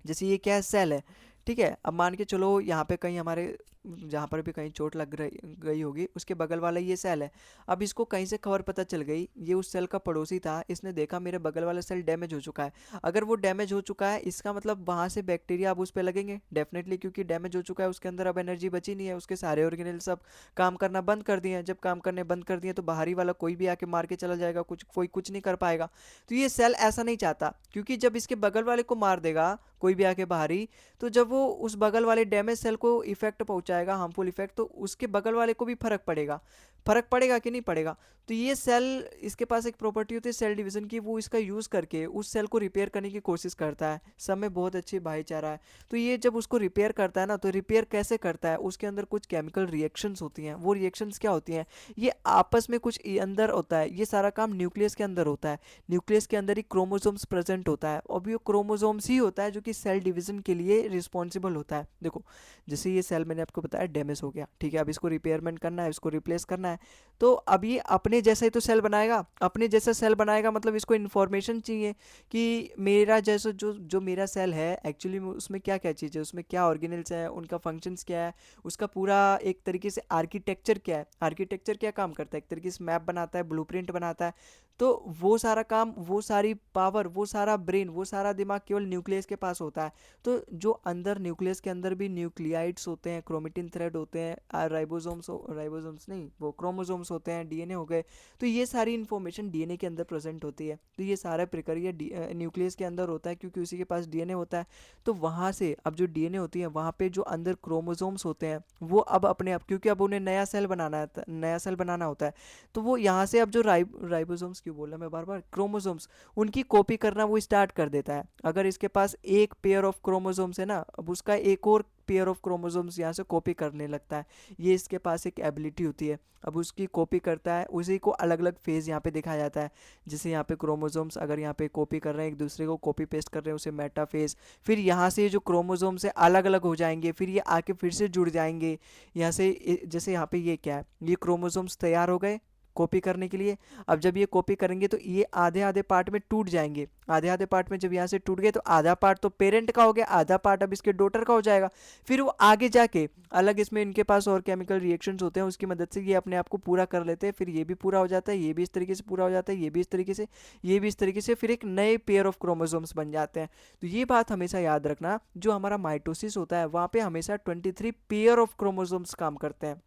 जैसे ये क्या है, सेल है। ठीक है, अब मान के चलो यहाँ पे कहीं हमारे, जहाँ पर भी कहीं चोट लग रही गई होगी उसके बगल वाला ये सेल है। अब इसको कहीं से खबर पता चल गई, ये उस सेल का पड़ोसी था, इसने देखा मेरे बगल वाला सेल डैमेज हो चुका है। अगर वो डैमेज हो चुका है इसका मतलब वहाँ से बैक्टीरिया अब उस पर लगेंगे डेफिनेटली, क्योंकि डैमेज हो चुका है, उसके अंदर अब एनर्जी बची नहीं है, उसके सारे ऑर्गेनल सब काम करना बंद कर दिए हैं। जब काम करने बंद कर दिए तो बाहरी वाला कोई भी आके मार के चला जाएगा, कोई कुछ नहीं कर पाएगा। तो ये सेल ऐसा नहीं चाहता, क्योंकि जब इसके बगल वाले को मार देगा कोई भी आके बाहरी, तो जब वो उस बगल वाले डैमेज सेल को इफेक्ट पहुंचाएगा, हार्मफुल इफेक्ट, तो उसके बगल वाले को भी फर्क पड़ेगा। फर्क पड़ेगा कि नहीं पड़ेगा। तो ये सेल, इसके पास एक प्रॉपर्टी होती है सेल डिवीजन की, वो इसका यूज़ करके उस सेल को रिपेयर करने की कोशिश करता है। सब में बहुत अच्छी भाईचारा है। तो ये जब उसको रिपेयर करता है ना, तो रिपेयर कैसे करता है, उसके अंदर कुछ केमिकल रिएक्शंस होती हैं। वो रिएक्शंस क्या होती हैं, ये आपस में कुछ अंदर होता है, ये सारा काम न्यूक्लियस के अंदर होता है। न्यूक्लियस के अंदर ही क्रोमोसोम्स प्रेजेंट होता है, और भी वो क्रोमोसोम्स ही होता है जो कि सेल डिवीजन के लिए रिस्पॉन्सिबल होता है। देखो जैसे ये सेल मैंने आपको बताया डैमेज हो गया, ठीक है, अब इसको रिपेयरमेंट करना है, इसको रिप्लेस करना है। तो अब ये अपने जैसा ही तो सेल बनाएगा, अपने जैसा सेल बनाएगा मतलब इसको इन्फॉर्मेशन चाहिए कि मेरा जैसा जो जो मेरा सेल है एक्चुअली उसमें क्या क्या चीज़ है, उसमें क्या ऑर्गेनल्स हैं, उनका फंक्शंस क्या है, उसका पूरा एक तरीके से आर्किटेक्चर क्या है। आर्किटेक्चर क्या काम करता है, एक तरीके से मैप बनाता है, ब्लूप्रिंट बनाता है। तो वो सारा काम, वो सारी पावर, वो सारा ब्रेन, वो सारा दिमाग केवल न्यूक्लियस के पास होता है। तो जो अंदर न्यूक्लियस के अंदर भी न्यूक्लियाइड्स होते हैं, क्रोमेटिन थ्रेड होते हैं, राइबोसोम्स नहीं, वो क्रोमोसोम्स होते हैं, डीएनए हो गए। तो ये सारी इन्फॉर्मेशन डीएनए के अंदर प्रेजेंट होती है। तो ये सारा प्रक्रिया न्यूक्लियस के अंदर होता है, क्योंकि उसी के पास डीएनए होता है। तो वहाँ से अब जो डीएनए होती है, वहाँ पे जो अंदर क्रोमोसोम्स होते हैं वो अब अपने आप, क्योंकि अब उन्हें नया सेल बनाना है, नया सेल बनाना होता है, तो वो यहाँ से अब जो राइबोसोम्स क्यों बोला मैं बार बार, क्रोमोसोम्स, उनकी कॉपी करना वो स्टार्ट कर देता है। अगर इसके पास एक पेयर ऑफ क्रोमोसोम्स है ना, अब उसका एक और पेयर ऑफ क्रोमोसोम्स यहाँ से कॉपी करने लगता है। ये इसके पास एक एबिलिटी होती है। अब उसकी कॉपी करता है, उसी को अलग अलग फेज यहाँ पे दिखाया जाता है। जैसे यहाँ पे क्रोमोसोम्स अगर यहाँ पे कॉपी कर रहे हैं, एक दूसरे को कॉपी पेस्ट कर रहे हैं, उसे मेटाफेज। फिर यहाँ से जो क्रोमोसोम्स है अलग अलग हो जाएंगे, फिर ये आके फिर से जुड़ जाएंगे यहाँ से। जैसे यहाँ पे ये क्या है, ये क्रोमोसोम्स तैयार हो गए कॉपी करने के लिए। अब जब ये कॉपी करेंगे तो ये आधे आधे पार्ट में टूट जाएंगे। आधे आधे पार्ट में जब यहाँ से टूट गए तो आधा पार्ट तो पेरेंट का हो गया, आधा पार्ट अब इसके डॉटर का हो जाएगा। फिर वो आगे जाके अलग इसमें इनके पास और केमिकल रिएक्शंस होते हैं, उसकी मदद से ये अपने आप को पूरा कर लेते हैं। फिर ये भी पूरा हो जाता है, ये भी इस तरीके से पूरा हो जाता है, ये भी इस तरीके से, ये भी इस तरीके से, फिर एक नए पेयर ऑफ क्रोमोसोम्स बन जाते हैं। तो ये बात हमेशा याद रखना, जो हमारा माइटोसिस होता है वहाँ पे हमेशा 23 पेयर ऑफ क्रोमोसोम्स काम करते हैं।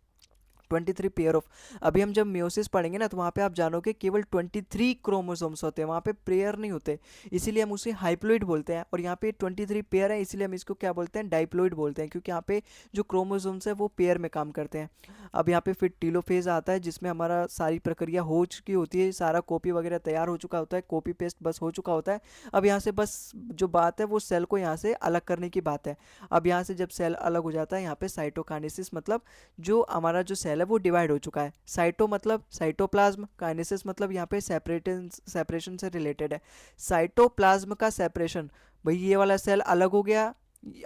23 पेयर ऑफ, अभी हम जब म्योसिस पढ़ेंगे ना तो वहाँ पे आप जानोगे केवल 23 क्रोमोसोम्स होते हैं, वहाँ पे पेयर नहीं होते। इसीलिए हम उसे हाइप्लोइड बोलते हैं। और यहाँ पे 23 पेयर है, इसीलिए हम इसको क्या बोलते हैं, डाइप्लोइड बोलते हैं, क्योंकि यहाँ पे जो क्रोमोसोम्स है वो पेयर में काम करते हैं। अब यहाँ पे फिर टीलोफेज आता है, जिसमें हमारा सारी प्रक्रिया हो चुकी होती है, सारा कॉपी वगैरह तैयार हो चुका होता है, कॉपी पेस्ट बस हो चुका होता है। अब यहाँ से बस जो बात है वो सेल को यहाँ से अलग करने की बात है। अब यहाँ से जब सेल अलग हो जाता है, यहाँ पे साइटोकाइनेसिस, मतलब जो हमारा जो सेल है वो डिवाइड हो चुका है। साइटो मतलब साइटोप्लाज्म, काइनेसिस मतलब यहाँ पे सेपरेशन से रिलेटेड है। साइटोप्लाज्म का सेपरेशन, भाई ये वाला सेल अलग हो गया,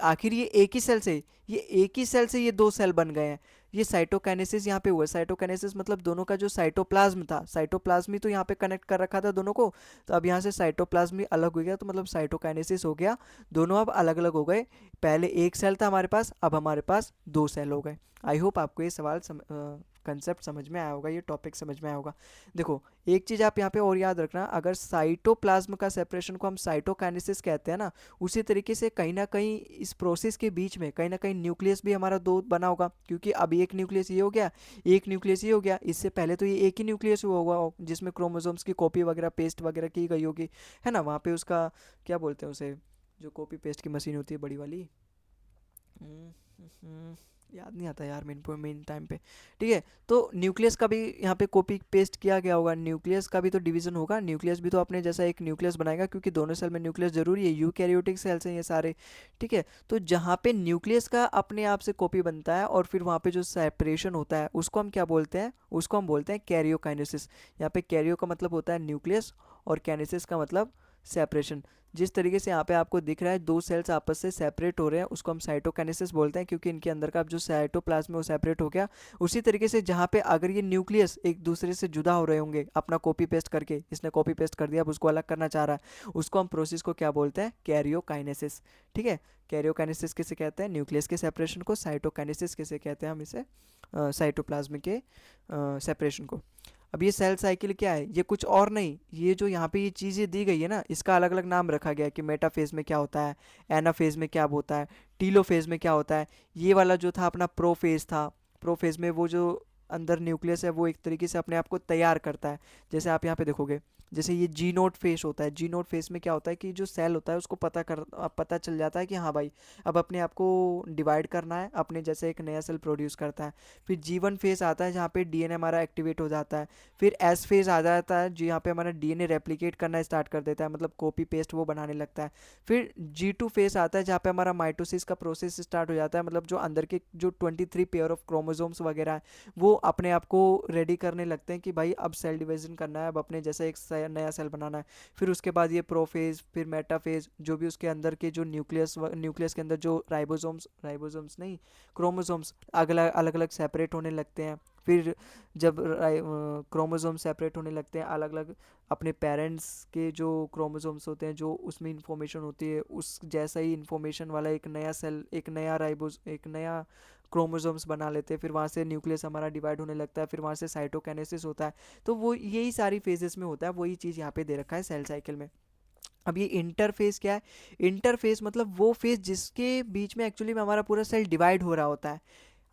आखिर ये एक ही सेल से, ये एक ही सेल से ये दो सेल बन गए हैं। ये साइटोकाइनेसिस यहाँ पे हुआ। साइटोकाइनेसिस मतलब दोनों का जो साइटोप्लाज्म था, साइटोप्लाज्म ही तो यहाँ पे कनेक्ट कर रखा था दोनों को, तो अब यहाँ से साइटोप्लाज्म ही अलग हो गया, तो मतलब साइटोकाइनेसिस हो गया। दोनों अब अलग अलग हो गए। पहले एक सेल था हमारे पास, अब हमारे पास दो सेल हो गए। आई होप आपको ये सवाल कंसेप्ट समझ में आया होगा, ये टॉपिक समझ में आया होगा। देखो एक चीज़ आप यहाँ पे और याद रखना, अगर साइटोप्लाज्म का सेपरेशन को हम साइटोकाइनेसिस कहते हैं ना, उसी तरीके से कहीं ना कहीं इस प्रोसेस के बीच में कहीं ना कहीं न्यूक्लियस भी हमारा दो बना होगा, क्योंकि अब एक न्यूक्लियस ये हो गया, एक न्यूक्लियस ये हो गया। इससे पहले तो ये एक ही न्यूक्लियस हुआ होगा जिसमें क्रोमोसोम्स की कॉपी वगैरह पेस्ट वगैरह की गई होगी, है ना। वहाँ पे उसका क्या बोलते हैं उसे, जो कॉपी पेस्ट की मशीन होती है बड़ी वाली, हम्म, याद नहीं आता यार मेन टाइम पे। ठीक है, तो न्यूक्लियस का भी यहाँ पे कॉपी पेस्ट किया गया होगा, न्यूक्लियस का भी तो डिवीजन होगा, न्यूक्लियस भी तो अपने जैसा एक न्यूक्लियस बनाएगा, क्योंकि दोनों सेल में न्यूक्लियस जरूरी है, यूकैरियोटिक सेल्स हैं ये सारे। ठीक है, तो जहाँ पे न्यूक्लियस का अपने आप से कॉपी बनता है और फिर वहाँ पे जो सेपरेशन होता है उसको हम क्या बोलते हैं, उसको हम बोलते हैं कैरियोकाइनेसिस। यहाँ पे कैरियो का मतलब होता है न्यूक्लियस और काइनेसिस का मतलब सेपरेशन। जिस तरीके से यहाँ पे आपको दिख रहा है दो सेल्स आपस से सेपरेट हो रहे हैं, उसको हम साइटोकाइनेसिस बोलते हैं, क्योंकि इनके अंदर का जो साइटोप्लाज्म है वो सेपरेट हो गया। उसी तरीके से जहाँ पे अगर ये न्यूक्लियस एक दूसरे से जुदा हो रहे होंगे अपना कॉपी पेस्ट करके, इसने कॉपी पेस्ट कर दिया अब उसको अलग करना चाह रहा है, उसको हम प्रोसेस को क्या बोलते हैं, कैरियोकाइनेसिस। ठीक है, कैरियोकाइनेसिस किसे कहते हैं, न्यूक्लियस के सेपरेशन को। साइटोकाइनेसिस किसे कहते हैं, हम इसे साइटोप्लाज्म के सेपरेशन को। अब ये सेल साइकिल क्या है, ये कुछ और नहीं, ये जो यहाँ पे ये चीज़ें दी गई है ना, इसका अलग अलग नाम रखा गया है कि मेटाफेज में क्या होता है, एनाफेज में क्या होता है, टीलोफेज में क्या होता है। ये वाला जो था अपना प्रोफेज था, प्रोफेज में वो जो अंदर न्यूक्लियस है वो एक तरीके से अपने आप को तैयार करता है। जैसे आप यहाँ पे देखोगे, जैसे ये जी नोट फेस होता है, जी नोट फेस में क्या होता है कि जो सेल होता है उसको पता चल जाता है कि हाँ भाई अब अपने आप को डिवाइड करना है, अपने जैसे एक नया सेल प्रोड्यूस करता है। फिर जी1 फेस आता है जहाँ पे डीएनए हमारा एक्टिवेट हो जाता है। फिर एस फेज आ जाता है जो यहाँ पे हमारा डीएनए रेप्लिकेट करना स्टार्ट कर देता है, मतलब कॉपी पेस्ट वो बनाने लगता है। फिर जी2 फेस आता है जहाँ पे हमारा माइटोसिस का प्रोसेस स्टार्ट हो जाता है, मतलब जो अंदर के जो 23 पेयर ऑफ क्रोमोसोम्स वगैरह है वो अपने आप को रेडी करने लगते हैं कि भाई अब सेल डिवीजन करना है, अब अपने जैसा एक नया सेल बनाना है। फिर उसके बाद ये प्रोफेज, फिर मेटाफेज, जो भी उसके अंदर के जो न्यूक्लियस के अंदर जो राइबोसोम्स नहीं, क्रोमोसोम्स अलग अलग सेपरेट होने लगते हैं। फिर जब क्रोमोसोम सेपरेट होने लगते हैं अलग अलग, अपने पेरेंट्स के जो क्रोमोसोम्स होते हैं जो उसमें इंफॉर्मेशन होती है उस जैसा ही इंफॉर्मेशन वाला एक नया सेल, एक नया क्रोमोसोम्स बना लेते हैं। फिर वहाँ से न्यूक्लियस हमारा डिवाइड होने लगता है, फिर वहाँ से साइटोकाइनेसिस होता है। तो वो यही सारी फेजेस में होता है, वही चीज़ यहाँ पे दे रखा है सेल साइकिल में। अब ये इंटरफेस क्या है, इंटरफेस मतलब वो फेज जिसके बीच में एक्चुअली में हमारा पूरा सेल डिवाइड हो रहा होता है।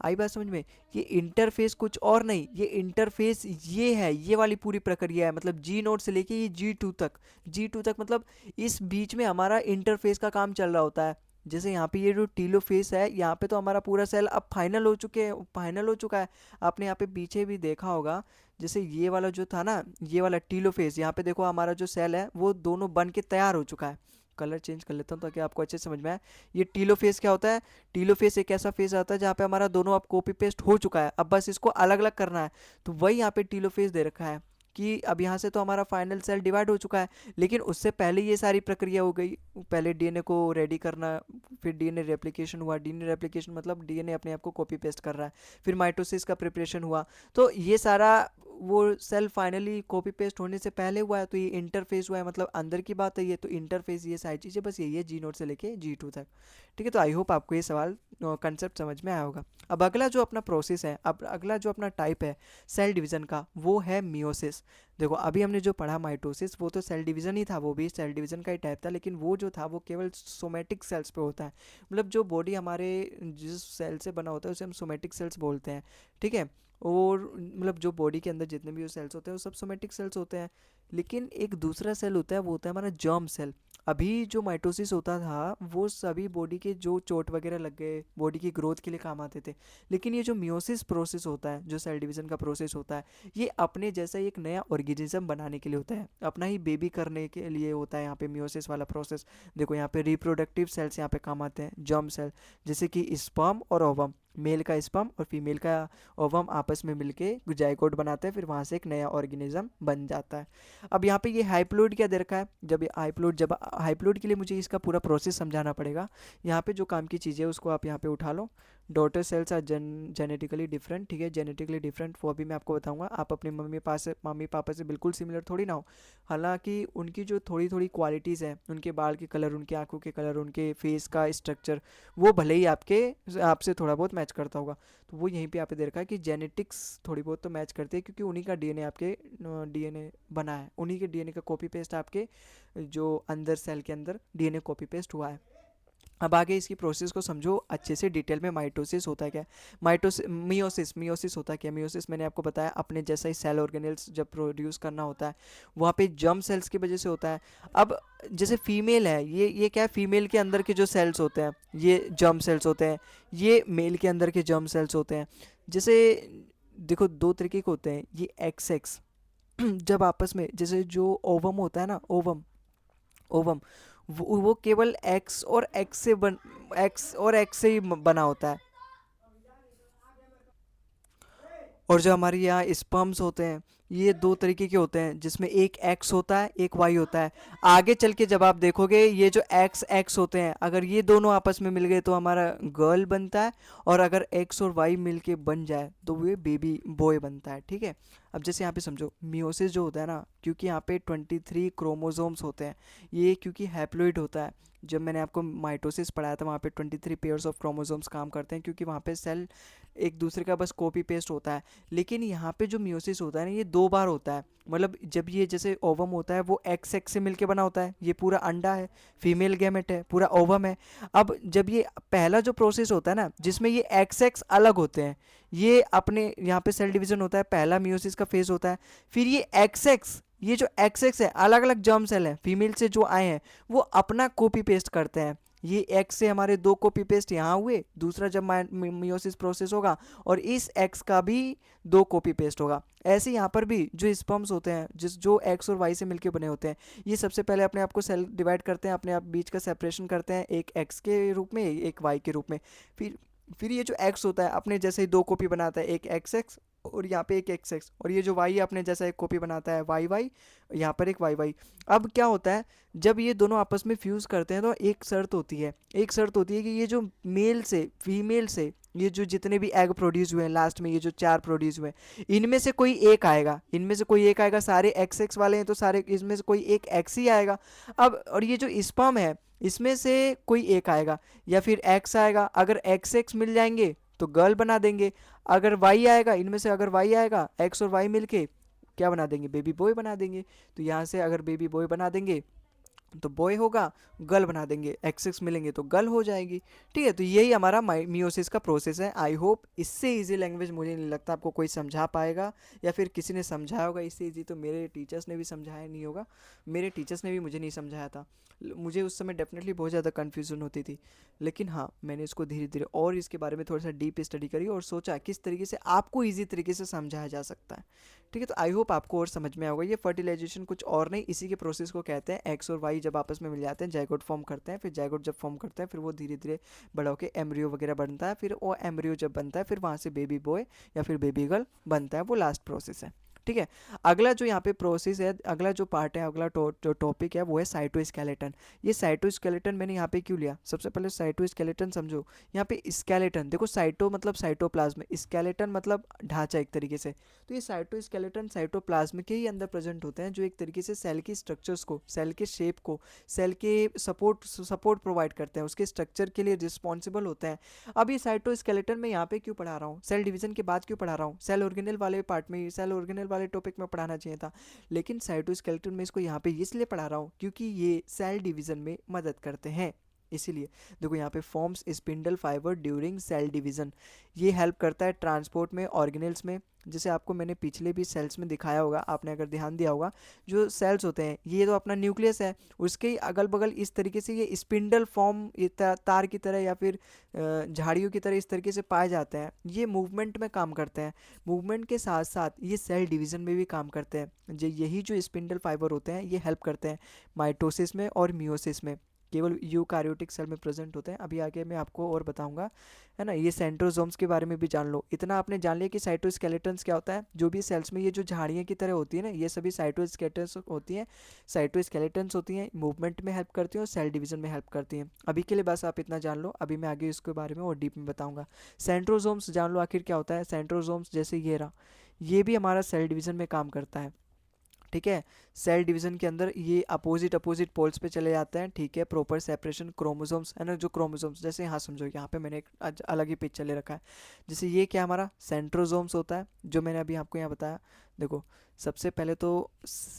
आई बात समझ में, ये इंटरफेस कुछ और नहीं, ये इंटरफेस ये है, ये वाली पूरी प्रक्रिया है, मतलब जी नोट से लेके ये जी टू तक मतलब इस बीच में हमारा इंटरफेस का काम चल रहा होता है। जैसे यहाँ पे ये जो टीलोफेस है, यहाँ पे तो हमारा पूरा सेल अब फाइनल हो चुका है। आपने यहाँ पे पीछे भी देखा होगा, जैसे ये वाला जो था ना, ये वाला टीलोफेज, यहाँ पे देखो हमारा जो सेल है वो दोनों बन के तैयार हो चुका है। कलर चेंज कर लेता हूँ ताकि आपको अच्छे से समझ में आए। ये टीलोफेज क्या होता है? टीलोफेज एक ऐसा फेज आता है जहाँ पे हमारा दोनों अब कॉपी पेस्ट हो चुका है, अब बस इसको अलग अलग करना है। तो वही यहाँ पे टीलोफेज दे रखा है कि अब यहाँ से तो हमारा फाइनल सेल डिवाइड हो चुका है, लेकिन उससे पहले ये सारी प्रक्रिया हो गई। पहले डीएनए को रेडी करना, फिर डीएनए रेप्लिकेशन हुआ, डीएनए रेप्लिकेशन मतलब डीएनए अपने आप को कॉपी पेस्ट कर रहा है, फिर माइटोसिस का प्रिपरेशन हुआ। तो ये सारा वो सेल फाइनली कॉपी पेस्ट होने से पहले हुआ है, तो ये इंटरफेस हुआ है, मतलब अंदर की बात है ये। तो इंटरफेस ये सारी चीज़ें बस यही है G0 से लेके G2 तक। ठीक है, तो आई होप आपको ये सवाल कंसेप्ट समझ में आया होगा। अब अगला जो अपना प्रोसेस है, अब अगला जो अपना टाइप है सेल डिवीज़न का, वो है मियोसिस। देखो अभी हमने जो पढ़ा माइटोसिस, वो तो सेल डिवीज़न ही था, वो भी सेल डिवीज़न का ही टाइप था, लेकिन वो जो था वो केवल सोमेटिक सेल्स पे होता है। मतलब जो बॉडी हमारे जिस सेल से बना होता है उसे हम सोमेटिक सेल्स बोलते हैं। ठीक है, और मतलब जो बॉडी के अंदर जितने भी सेल्स होते हैं वो सब सोमेटिक सेल्स होते हैं। लेकिन एक दूसरा सेल होता है, वो होता है हमारा जर्म सेल। अभी जो माइटोसिस होता था वो सभी बॉडी के जो चोट वगैरह लग गए, बॉडी की ग्रोथ के लिए काम आते थे। लेकिन ये जो मियोसिस प्रोसेस होता है, जो सेल डिवीज़न का प्रोसेस होता है, ये अपने जैसा एक नया ऑर्गेनिज्म बनाने के लिए होता है, अपना ही बेबी करने के लिए होता है यहाँ पे मियोसिस वाला प्रोसेस। देखो यहाँ पे रिप्रोडक्टिव सेल्स यहाँ पे काम आते हैं, जर्म सेल, जैसे कि स्पर्म और ओवम, मेल का स्पर्म और फीमेल का ओवम आपस में मिलके जाइगोट बनाते हैं, फिर वहाँ से एक नया ऑर्गेनिज्म बन जाता है। अब यहाँ पे ये हाइप्लोइड क्या दे रखा है, जब हाइप्लोइड के लिए मुझे इसका पूरा प्रोसेस समझाना पड़ेगा। यहाँ पे जो काम की चीज़ें है उसको आप यहाँ पे उठा लो। Daughter cells are genetically different. ठीक है, जेनेटिकली डिफरेंट वो अभी मैं आपको बताऊंगा। आप अपने मम्मी पापा से बिल्कुल सिमिलर थोड़ी ना हो, हालांकि उनकी जो थोड़ी थोड़ी क्वालिटीज़ हैं, उनके बाल के कलर, उनकी आंखों के कलर, उनके फेस का स्ट्रक्चर, वो भले ही आपसे थोड़ा बहुत मैच करता होगा। तो वो यहीं पे यहाँ पे दे रखा है कि जेनेटिक्स थोड़ी बहुत तो मैच करती है, क्योंकि उन्हीं का डीएनए आपके डीएनए बना है, उन्हीं के डीएनए का कॉपी पेस्ट आपके जो अंदर सेल के अंदर डीएनए कॉपी पेस्ट हुआ है। अब आगे इसकी प्रोसेस को समझो अच्छे से डिटेल में। माइटोसिस होता है क्या, मियोसिस होता है क्या? मियोसिस मैंने आपको बताया अपने जैसा ही सेल ऑर्गेनेल्स जब प्रोड्यूस करना होता है, वहाँ पे जर्म सेल्स की वजह से होता है। अब जैसे फीमेल है, ये क्या है, फीमेल के अंदर के जो सेल्स होते हैं ये जर्म सेल्स होते हैं, ये मेल के अंदर के जर्म सेल्स होते हैं। जैसे देखो दो तरीके के होते हैं ये एक्स एक्स जब आपस में, जैसे जो ओवम होता है ना, ओवम ओवम वो केवल एक्स और एक्स से ही बना होता है। और जो हमारे यहाँ स्पर्म्स होते हैं, ये दो तरीके के होते हैं, जिसमें एक एक्स होता है एक वाई होता है। आगे चल के जब आप देखोगे ये जो एक्स एक्स होते हैं, अगर ये दोनों आपस में मिल गए तो हमारा गर्ल बनता है, और अगर एक्स और वाई मिल के बन जाए तो वो बेबी बॉय बनता है। ठीक है, अब जैसे यहाँ पे समझो मियोसिस जो होता है ना, क्योंकि यहाँ पे 23 क्रोमोसोम्स होते हैं, ये क्योंकि हैप्लोइड होता है। जब मैंने आपको माइटोसिस पढ़ाया था वहाँ पे 23 पेयर्स ऑफ क्रोमोसोम्स काम करते हैं, क्योंकि वहाँ पे सेल एक दूसरे का बस कॉपी पेस्ट होता है। लेकिन यहाँ पे जो मियोसिस होता है ना, ये दो बार होता है। मतलब जब ये जैसे ओवम होता है वो एक्स एक्स से मिलके बना होता है, ये पूरा अंडा है, फीमेल गैमेट है, पूरा ओवम है। अब जब ये पहला जो प्रोसेस होता है ना, जिसमें ये एक्स एक्स अलग होते हैं, ये अपने यहाँ पे सेल डिवीजन होता है, पहला मियोसिस का फेज होता है। फिर ये एक्स एक्स, ये जो एक्स एक्स है, अलग अलग जर्म सेल है फीमेल से जो आए हैं, वो अपना कॉपी पेस्ट करते हैं। ये एक्स से हमारे दो कॉपी पेस्ट यहाँ हुए, दूसरा जब मियोसिस प्रोसेस होगा और इस एक्स का भी दो कॉपी पेस्ट होगा। ऐसे यहाँ पर भी जो स्पर्म्स होते हैं, जो एक्स और वाई से मिलके बने होते हैं, ये सबसे पहले अपने आप को सेल डिवाइड करते हैं, अपने आप बीच का सेपरेशन करते हैं, एक एक्स के रूप में एक वाई के रूप में। फिर ये जो एक्स होता है अपने जैसे ही दो कॉपी बनाता है, एक एक्स एक्स और यहाँ पे एक एक्स एक्स, और ये जो वाई अपने जैसा एक कॉपी बनाता है वाई वाई, यहाँ पर एक वाई वाई। अब क्या होता है, जब ये दोनों आपस में फ्यूज़ करते हैं तो एक शर्त होती है कि ये जो मेल से फीमेल से ये जो जितने भी एग प्रोड्यूस हुए हैं लास्ट में, ये जो चार प्रोड्यूस हुए हैं, इनमें से कोई एक आएगा। सारे एक्स एक्स वाले हैं तो सारे इसमें से कोई एक एक्स ही आएगा। अब और ये जो स्पर्म है इसमें से कोई एक आएगा या फिर एक्स आएगा। अगर एक्स एक्स मिल जाएंगे तो गर्ल बना देंगे, अगर वाई आएगा, इनमें से अगर वाई आएगा, एक्स और वाई मिलके क्या बना देंगे, बेबी बॉय बना देंगे। तो यहाँ से अगर बेबी बॉय बना देंगे तो बॉय होगा, गर्ल बना देंगे, एक्स एक्स मिलेंगे तो गर्ल हो जाएगी। ठीक है, तो यही हमारा मियोसिस का प्रोसेस है। आई होप इससे इजी लैंग्वेज मुझे नहीं लगता आपको कोई समझा पाएगा, या फिर किसी ने समझाया होगा इससे इजी तो मेरे टीचर्स ने भी समझाया नहीं होगा। मेरे टीचर्स ने भी मुझे नहीं समझाया था। मुझे उस समय डेफिनेटली बहुत ज़्यादा कन्फ्यूज़न होती थी। लेकिन हाँ, मैंने इसको धीरे धीरे और इसके बारे में थोड़ा सा डीप स्टडी करी और सोचा किस तरीके से आपको ईजी तरीके से समझाया जा सकता है। ठीक है, तो आई होप आपको और समझ में आएगा। ये फर्टिलाइजेशन कुछ और नहीं, इसी के प्रोसेस को कहते हैं। एक्स और वाई जब आपस में मिल जाते हैं जाइगोट फॉर्म करते हैं, फिर जाइगोट जब फॉर्म करते हैं फिर वो धीरे धीरे बड़ा होकर एम्ब्रियो वगैरह बनता है, फिर वो एम्ब्रियो जब बनता है फिर वहाँ से बेबी बॉय या फिर बेबी गर्ल बनता है, वो लास्ट प्रोसेस है। ठीक है, अगला जो यहाँ पे प्रोसेस है, अगला जो पार्ट है, अगला जो टॉपिक है वो है साइटोस्केलेटन। ये साइटोस्केलेटन मैंने यहाँ पे क्यों लिया, सबसे पहले साइटोस्केलेटन समझो। यहाँ पे स्केलेटन देखो, साइटो मतलब साइटोप्लाज्म, स्केलेटन मतलब ढांचा एक तरीके से। तो ये साइटोस्केलेटन साइटोप्लाज्म के ही अंदर प्रेजेंट होते हैं, जो एक तरीके से सेल की स्ट्रक्चर्स को, सेल के शेप को, सेल के सपोर्ट प्रोवाइड करते हैं, उसके स्ट्रक्चर के लिए रिस्पॉन्सिबल होते हैं। अब ये साइटोस्केलेटन में यहाँ पे क्यों पढ़ा रहा हूँ, सेल डिवीजन के बाद क्यों पढ़ा रहा हूँ, सेल ऑर्गेनेल वाले पार्ट में, सेल ऑर्गेनेल वाले टॉपिक में पढ़ाना चाहिए था, लेकिन साइटोस्केलेटन में इसको यहाँ पे इसलिए पढ़ा रहा हूँ क्योंकि ये सेल डिवीजन में मदद करते हैं। इसीलिए देखो यहाँ पे forms spindle fibre during cell division, ये हेल्प करता है ट्रांसपोर्ट में, ऑर्गेनेल्स में। जैसे आपको मैंने पिछले भी सेल्स में दिखाया होगा, आपने अगर ध्यान दिया होगा, जो सेल्स होते हैं ये तो अपना न्यूक्लियस है, उसके अगल बगल इस तरीके से ये स्पिंडल फॉर्म, ये तार की तरह या फिर झाड़ियों की तरह इस तरीके से पाए जाते हैं। ये मूवमेंट में काम करते हैं, मूवमेंट के साथ साथ ये सेल डिवीज़न में भी काम करते हैं। यही जो स्पिंडल फाइबर होते हैं ये हेल्प करते हैं माइटोसिस में और मियोसिस में, केवल यूकार्योटिक सेल में प्रेजेंट होते हैं। अभी आगे मैं आपको और बताऊंगा, है ना। ये सेंट्रोसोम्स के बारे में भी जान लो। इतना आपने जान लिया कि साइटोस्केलेटन्स क्या होता है, जो भी सेल्स में ये जो झाड़ियाँ की तरह होती है ना, ये सभी साइटोस्केलेटन्स होती हैं, साइटोस्केलेटन्स होती हैं, मूवमेंट में हेल्प करती हैं और सेल डिवीजन में हेल्प करती हैं। अभी के लिए बस आप इतना जान लो, अभी मैं आगे इसके बारे में और डीप में बताऊँगा। सेंट्रोसोम्स जान लो आखिर क्या होता है। सेंट्रोसोम्स जैसे ये रहा, ये भी हमारा सेल डिवीजन में काम करता है। ठीक है, सेल डिवीजन के अंदर ये अपोजिट अपोजिट पोल्स पे चले जाते हैं। ठीक है, प्रॉपर सेपरेशन, क्रोमोसोम्स है ना, जो क्रोमोसोम्स जैसे यहाँ समझो, यहाँ पे मैंने एक अलग ही पिक्चर ले रखा है। जैसे ये क्या हमारा सेंट्रोसोम्स होता है, जो मैंने अभी आपको यहाँ बताया। देखो, सबसे पहले तो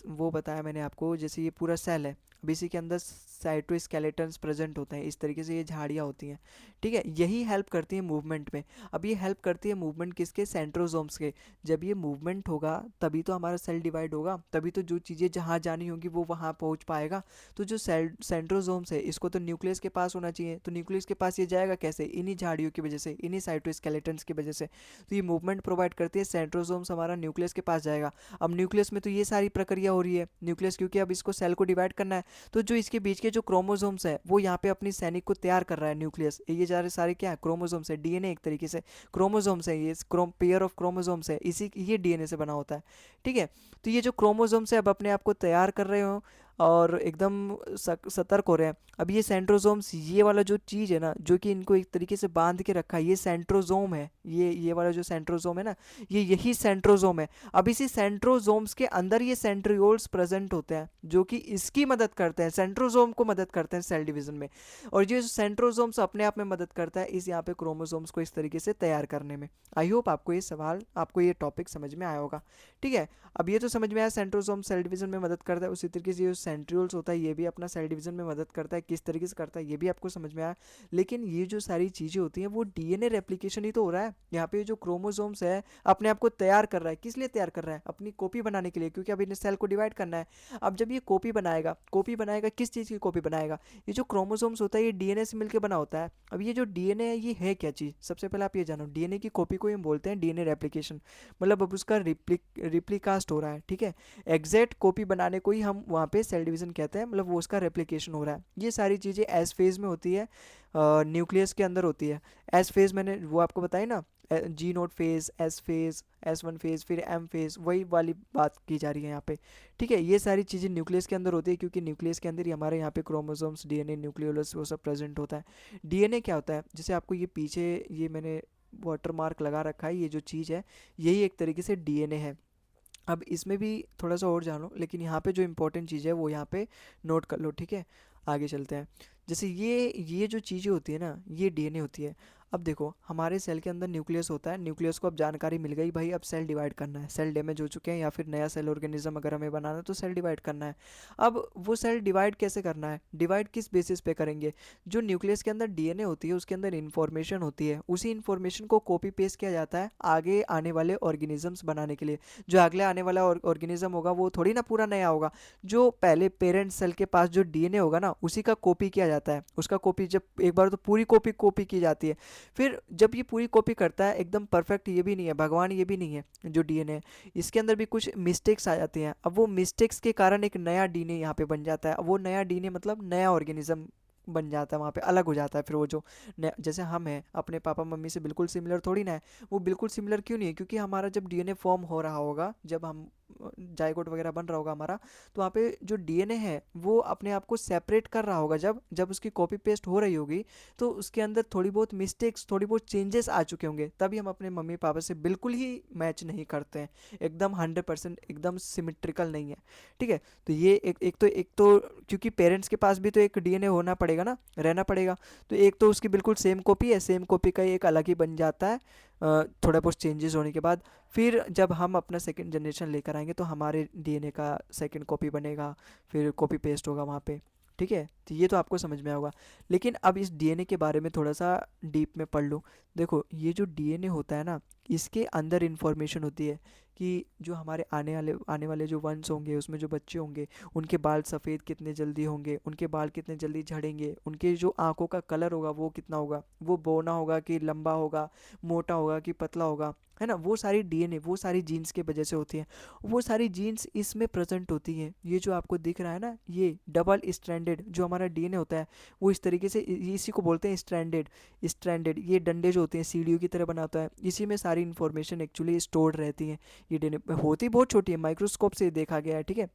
वो बताया मैंने आपको, जैसे ये पूरा सेल है, अब इसी के अंदर साइटोस्केलेटन्स प्रेजेंट होते हैं, इस तरीके से ये झाड़ियाँ होती हैं। ठीक है, यही हेल्प करती है मूवमेंट में। अब ये हेल्प करती है मूवमेंट किसके, सेंट्रोसोम्स के। जब ये मूवमेंट होगा तभी तो हमारा सेल डिवाइड होगा, तभी तो जो चीज़ें जहाँ जानी होंगी वो वहाँ पहुँच पाएगा। तो जो सेल सेंट्रोसोम्स है, इसको तो न्यूक्लियस के पास होना चाहिए, तो न्यूक्लियस के पास ये जाएगा कैसे, इन्हीं झाड़ियों की वजह से, इन्हीं साइटोस्केलेटन्स की वजह से। तो ये मूवमेंट प्रोवाइड करती है, सेंट्रोसोम्स हमारा न्यूक्लियस के पास जाएगा। अब न्यूक्लियस में तो ये सारी प्रक्रिया हो रही है, न्यूक्लियस क्योंकि अब इसको सेल को डिवाइड करना है, तो जो इसके बीच के जो क्रोमोसोम्स है वो यहाँ पे अपनी सैनिक को तैयार कर रहा है। न्यूक्लियस ये जा रहे सारे क्या है, क्रोमोसोम्स है, डीएनए एक तरीके से क्रोमोसोम्स है, ये पेयर ऑफ क्रोमोसोम्स है, इसी ये डीएनए से बना होता है। ठीक है, तो ये जो क्रोमोसोम्स है अब अपने आप को तैयार कर रहे हो और एकदम सतर्क हो रहे हैं। अब ये सेंट्रोसोम्स, ये वाला जो चीज़ है ना, जो कि इनको एक तरीके से बांध के रखा है, ये सेंट्रोसोम है। ये वाला जो सेंट्रोसोम है ना, ये यही सेंट्रोसोम है। अब इसी सेंट्रोसोम्स के अंदर ये सेंट्रियोल्स प्रेजेंट होते हैं, जो कि इसकी मदद करते हैं, सेंट्रोसोम को मदद करते हैं सेल डिवीजन में। और ये सेंट्रोसोम्स अपने आप में मदद करता है इस यहाँ पे क्रोमोसोम्स को इस तरीके से तैयार करने में। आई होप आपको ये सवाल, आपको ये टॉपिक समझ में आया होगा। ठीक है, अब ये तो समझ में आया सेंट्रोसोम सेल डिवीजन में मदद करता है, उसी तरीके से जो सेंट्रियोल्स होता है ये भी अपना सेल डिवीजन में मदद करता है। किस तरीके से करता है ये भी आपको समझ में आया। लेकिन ये जो सारी चीज़ें होती हैं वो डीएनए रेप्लिकेशन ही तो हो रहा है। यहाँ पे जो क्रोमोसोम्स है अपने आप को तैयार कर रहा है, किस लिए तैयार कर रहा है, अपनी कॉपी बनाने के लिए, क्योंकि अब इन्हें सेल को डिवाइड करना है। अब जब ये कॉपी बनाएगा, कॉपी बनाएगा किस चीज़ की कॉपी बनाएगा, ये जो क्रोमोसोम्स होता है ये डीएनए से मिलकर बना होता है। अब ये जो डीएनए है ये है क्या चीज़, सबसे पहले आप ये जानो, डीएनए की कॉपी को हम बोलते हैं डीएनए रेप्लिकेशन, मतलब अब उसका रिप्लिकास्ट हो रहा है। ठीक है, एग्जैक्ट कॉपी बनाने को ही हम वहाँ पे सेल डिवीजन कहते हैं, मतलब वो उसका रेप्लिकेशन हो रहा है। ये सारी चीज़ें एस फेज में होती है, न्यूक्लियस के अंदर होती है। एस फेज मैंने वो आपको बताई ना, G naught phase, S phase, S1 phase, फिर M फेज, वही वाली बात की जा रही है यहाँ पे। ठीक है, ये सारी चीज़ें न्यूक्लियस के अंदर होती है, क्योंकि न्यूक्लियस के अंदर ही हमारे यहाँ पे क्रोमोसोम्स, डीएनए, न्यूक्लियोलस वो सब प्रेजेंट होता है। डीएनए क्या होता है, जैसे आपको ये पीछे ये मैंने वाटर मार्क लगा रखा है, ये जो चीज़ है यही एक तरीके से डीएनए है। अब इसमें भी थोड़ा सा और जानो, लेकिन यहाँ पे जो इंपॉर्टेंट चीज़ है वो यहाँ पे नोट कर लो। ठीक है, आगे चलते हैं। जैसे ये जो चीज़ें होती है ना, ये डीएनए होती है। अब देखो हमारे सेल के अंदर न्यूक्लियस होता है, न्यूक्लियस को अब जानकारी मिल गई भाई अब सेल डिवाइड करना है, सेल डैमेज हो चुके हैं या फिर नया सेल ऑर्गेनिज्म अगर हमें बनाना है तो सेल डिवाइड करना है। अब वो सेल डिवाइड कैसे करना है, डिवाइड किस बेसिस पे करेंगे, जो न्यूक्लियस के अंदर डीएनए होती है उसके अंदर इंफॉर्मेशन होती है, उसी इंफॉर्मेशन को कॉपी पेस्ट किया जाता है आगे आने वाले ऑर्गेनिजम्स बनाने के लिए। जो अगले आने वाला ऑर्गेनिज्म होगा वो थोड़ी ना पूरा नया होगा, जो पहले पेरेंट सेल के पास जो डीएनए होगा ना उसी का कॉपी किया जाता है, उसका कॉपी जब एक बार तो पूरी कॉपी कॉपी की जाती है, फिर जब ये पूरी कॉपी करता है एकदम परफेक्ट ये भी नहीं है, भगवान ये भी नहीं है जो डीएनए है, इसके अंदर भी कुछ मिस्टेक्स आ जाती हैं। अब वो मिस्टेक्स के कारण एक नया डीएनए यहाँ पे बन जाता है, अब वो नया डीएनए मतलब नया ऑर्गेनिज्म बन जाता है, वहाँ पे अलग हो जाता है। फिर वो जो जैसे हम हैं अपने पापा मम्मी से बिल्कुल सिमिलर थोड़ी ना है, वो बिल्कुल सिमिलर क्यों नहीं है, क्योंकि हमारा जब डीएनए फॉर्म हो रहा होगा, जब हम जाइगोट वगैरह बन रहा होगा हमारा, तो वहाँ पे जो डीएनए है वो अपने आप को सेपरेट कर रहा होगा, जब जब उसकी कॉपी पेस्ट हो रही होगी तो उसके अंदर थोड़ी बहुत मिस्टेक्स थोड़ी बहुत चेंजेस आ चुके होंगे, तभी हम अपने मम्मी पापा से बिल्कुल ही मैच नहीं करते हैं, एकदम 100% एकदम सिमेट्रिकल नहीं है। ठीक है, तो ये एक तो क्योंकि पेरेंट्स के पास भी तो एक डीएनए होना पड़ेगा ना, रहना पड़ेगा, तो एक तो उसकी बिल्कुल सेम कॉपी है, सेम कॉपी का एक अलग ही बन जाता है थोड़ा बहुत चेंजेस होने के बाद। फिर जब हम अपना सेकंड जनरेशन लेकर आएंगे तो हमारे डीएनए का सेकंड कॉपी बनेगा, फिर कॉपी पेस्ट होगा वहाँ पे। ठीक है, तो ये तो आपको समझ में होगा। लेकिन अब इस डीएनए के बारे में थोड़ा सा डीप में पढ़ लो। देखो ये जो डीएनए होता है ना, इसके अंदर इंफॉर्मेशन होती है कि जो हमारे आने वाले जो वंश होंगे, उसमें जो बच्चे होंगे, उनके बाल सफ़ेद कितने जल्दी होंगे, उनके बाल कितने जल्दी झड़ेंगे, उनके जो आँखों का कलर होगा वो कितना होगा, वो बौना होगा कि लंबा होगा, मोटा होगा कि पतला होगा, है ना, वो सारी डीएनए वो सारी जीन्स के वजह से होती हैं। वो सारी जीन्स इसमें प्रेजेंट होती हैं। ये जो आपको दिख रहा है ना, ये डबल स्ट्रैंडेड जो हमारा डीएनए होता है, वो इस तरीके से इसी को बोलते हैं स्ट्रैंडेड। स्ट्रैंडेड ये डंडे जो होते हैं सीढ़ियों की तरह बनाता है, इसी में सारी इन्फॉर्मेशन एक्चुअली स्टोर्ड रहती है। ये डीएनए होती बहुत छोटी है, माइक्रोस्कोप से देखा गया है। ठीक है,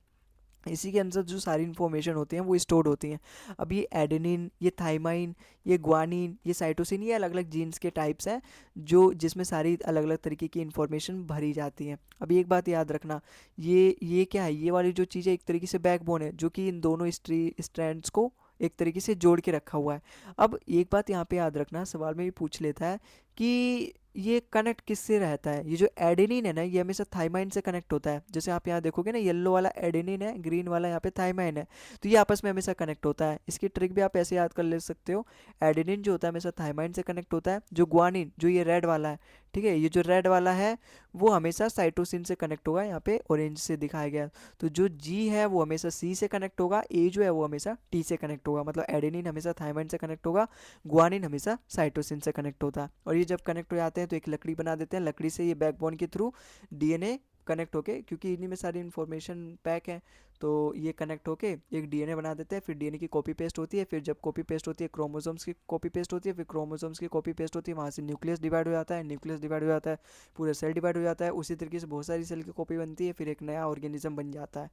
इसी के अंदर जो सारी इन्फॉर्मेशन होती हैं वो स्टोर्ड होती हैं। अब ये एडेनिन, ये थाइमाइन, ये ग्वानिन, ये साइटोसिन, ये अलग अलग जीन्स के टाइप्स हैं जो जिसमें सारी अलग अलग तरीके की इन्फॉर्मेशन भरी जाती है। अब एक बात याद रखना, ये क्या है, ये वाली जो चीज़ है एक तरीके से बैकबोन है जो कि इन दोनों स्ट्रैंड्स को एक तरीके से जोड़ के रखा हुआ है। अब एक बात यहाँ पे याद रखना, सवाल में भी पूछ लेता है कि ये कनेक्ट किससे रहता है, ये जो एडेनिन है ना ये हमेशा थाइमाइन से कनेक्ट होता है। जैसे आप यहाँ देखोगे ना, येलो वाला एडेनिन है, ग्रीन वाला यहाँ पे थाइमाइन है, तो ये आपस में हमेशा कनेक्ट होता है। इसकी ट्रिक भी आप ऐसे याद कर ले सकते हो, एडेनिन जो होता है हमेशा थाइमाइन से कनेक्ट होता है, जो ग्वानिन जो ये रेड वाला है, ठीक है, ये जो रेड वाला है वो हमेशा साइटोसिन से कनेक्ट होगा, यहाँ पे ऑरेंज से दिखाया गया। तो जो जी है वो हमेशा सी से कनेक्ट होगा, ए जो है वो हमेशा टी से कनेक्ट होगा, मतलब एडेनिन हमेशा थाइमाइन से कनेक्ट होगा, गुआनिन हमेशा साइटोसिन से कनेक्ट होता है। और ये जब कनेक्ट हो जाते हैं तो एक लकड़ी बना देते हैं, लकड़ी से ये बैकबोन के थ्रू डीएनए कनेक्ट होके, क्योंकि इन्हीं में सारी इन्फॉर्मेशन पैक है, तो ये कनेक्ट होके एक डीएनए बना देते हैं। फिर डीएनए की कॉपी पेस्ट होती है, फिर जब कॉपी पेस्ट होती है क्रोमोसोम्स की कॉपी पेस्ट होती है, फिर क्रोमोसोम्स की कॉपी पेस्ट होती है, वहाँ से न्यूक्लियस डिवाइड हो जाता है, न्यूक्लियस डिवाइड हो जाता है, पूरा सेल डिवाइड हो जाता है, उसी तरीके से बहुत सारी सेल की कॉपी बनती है, फिर एक नया ऑर्गेनिज्म बन जाता है।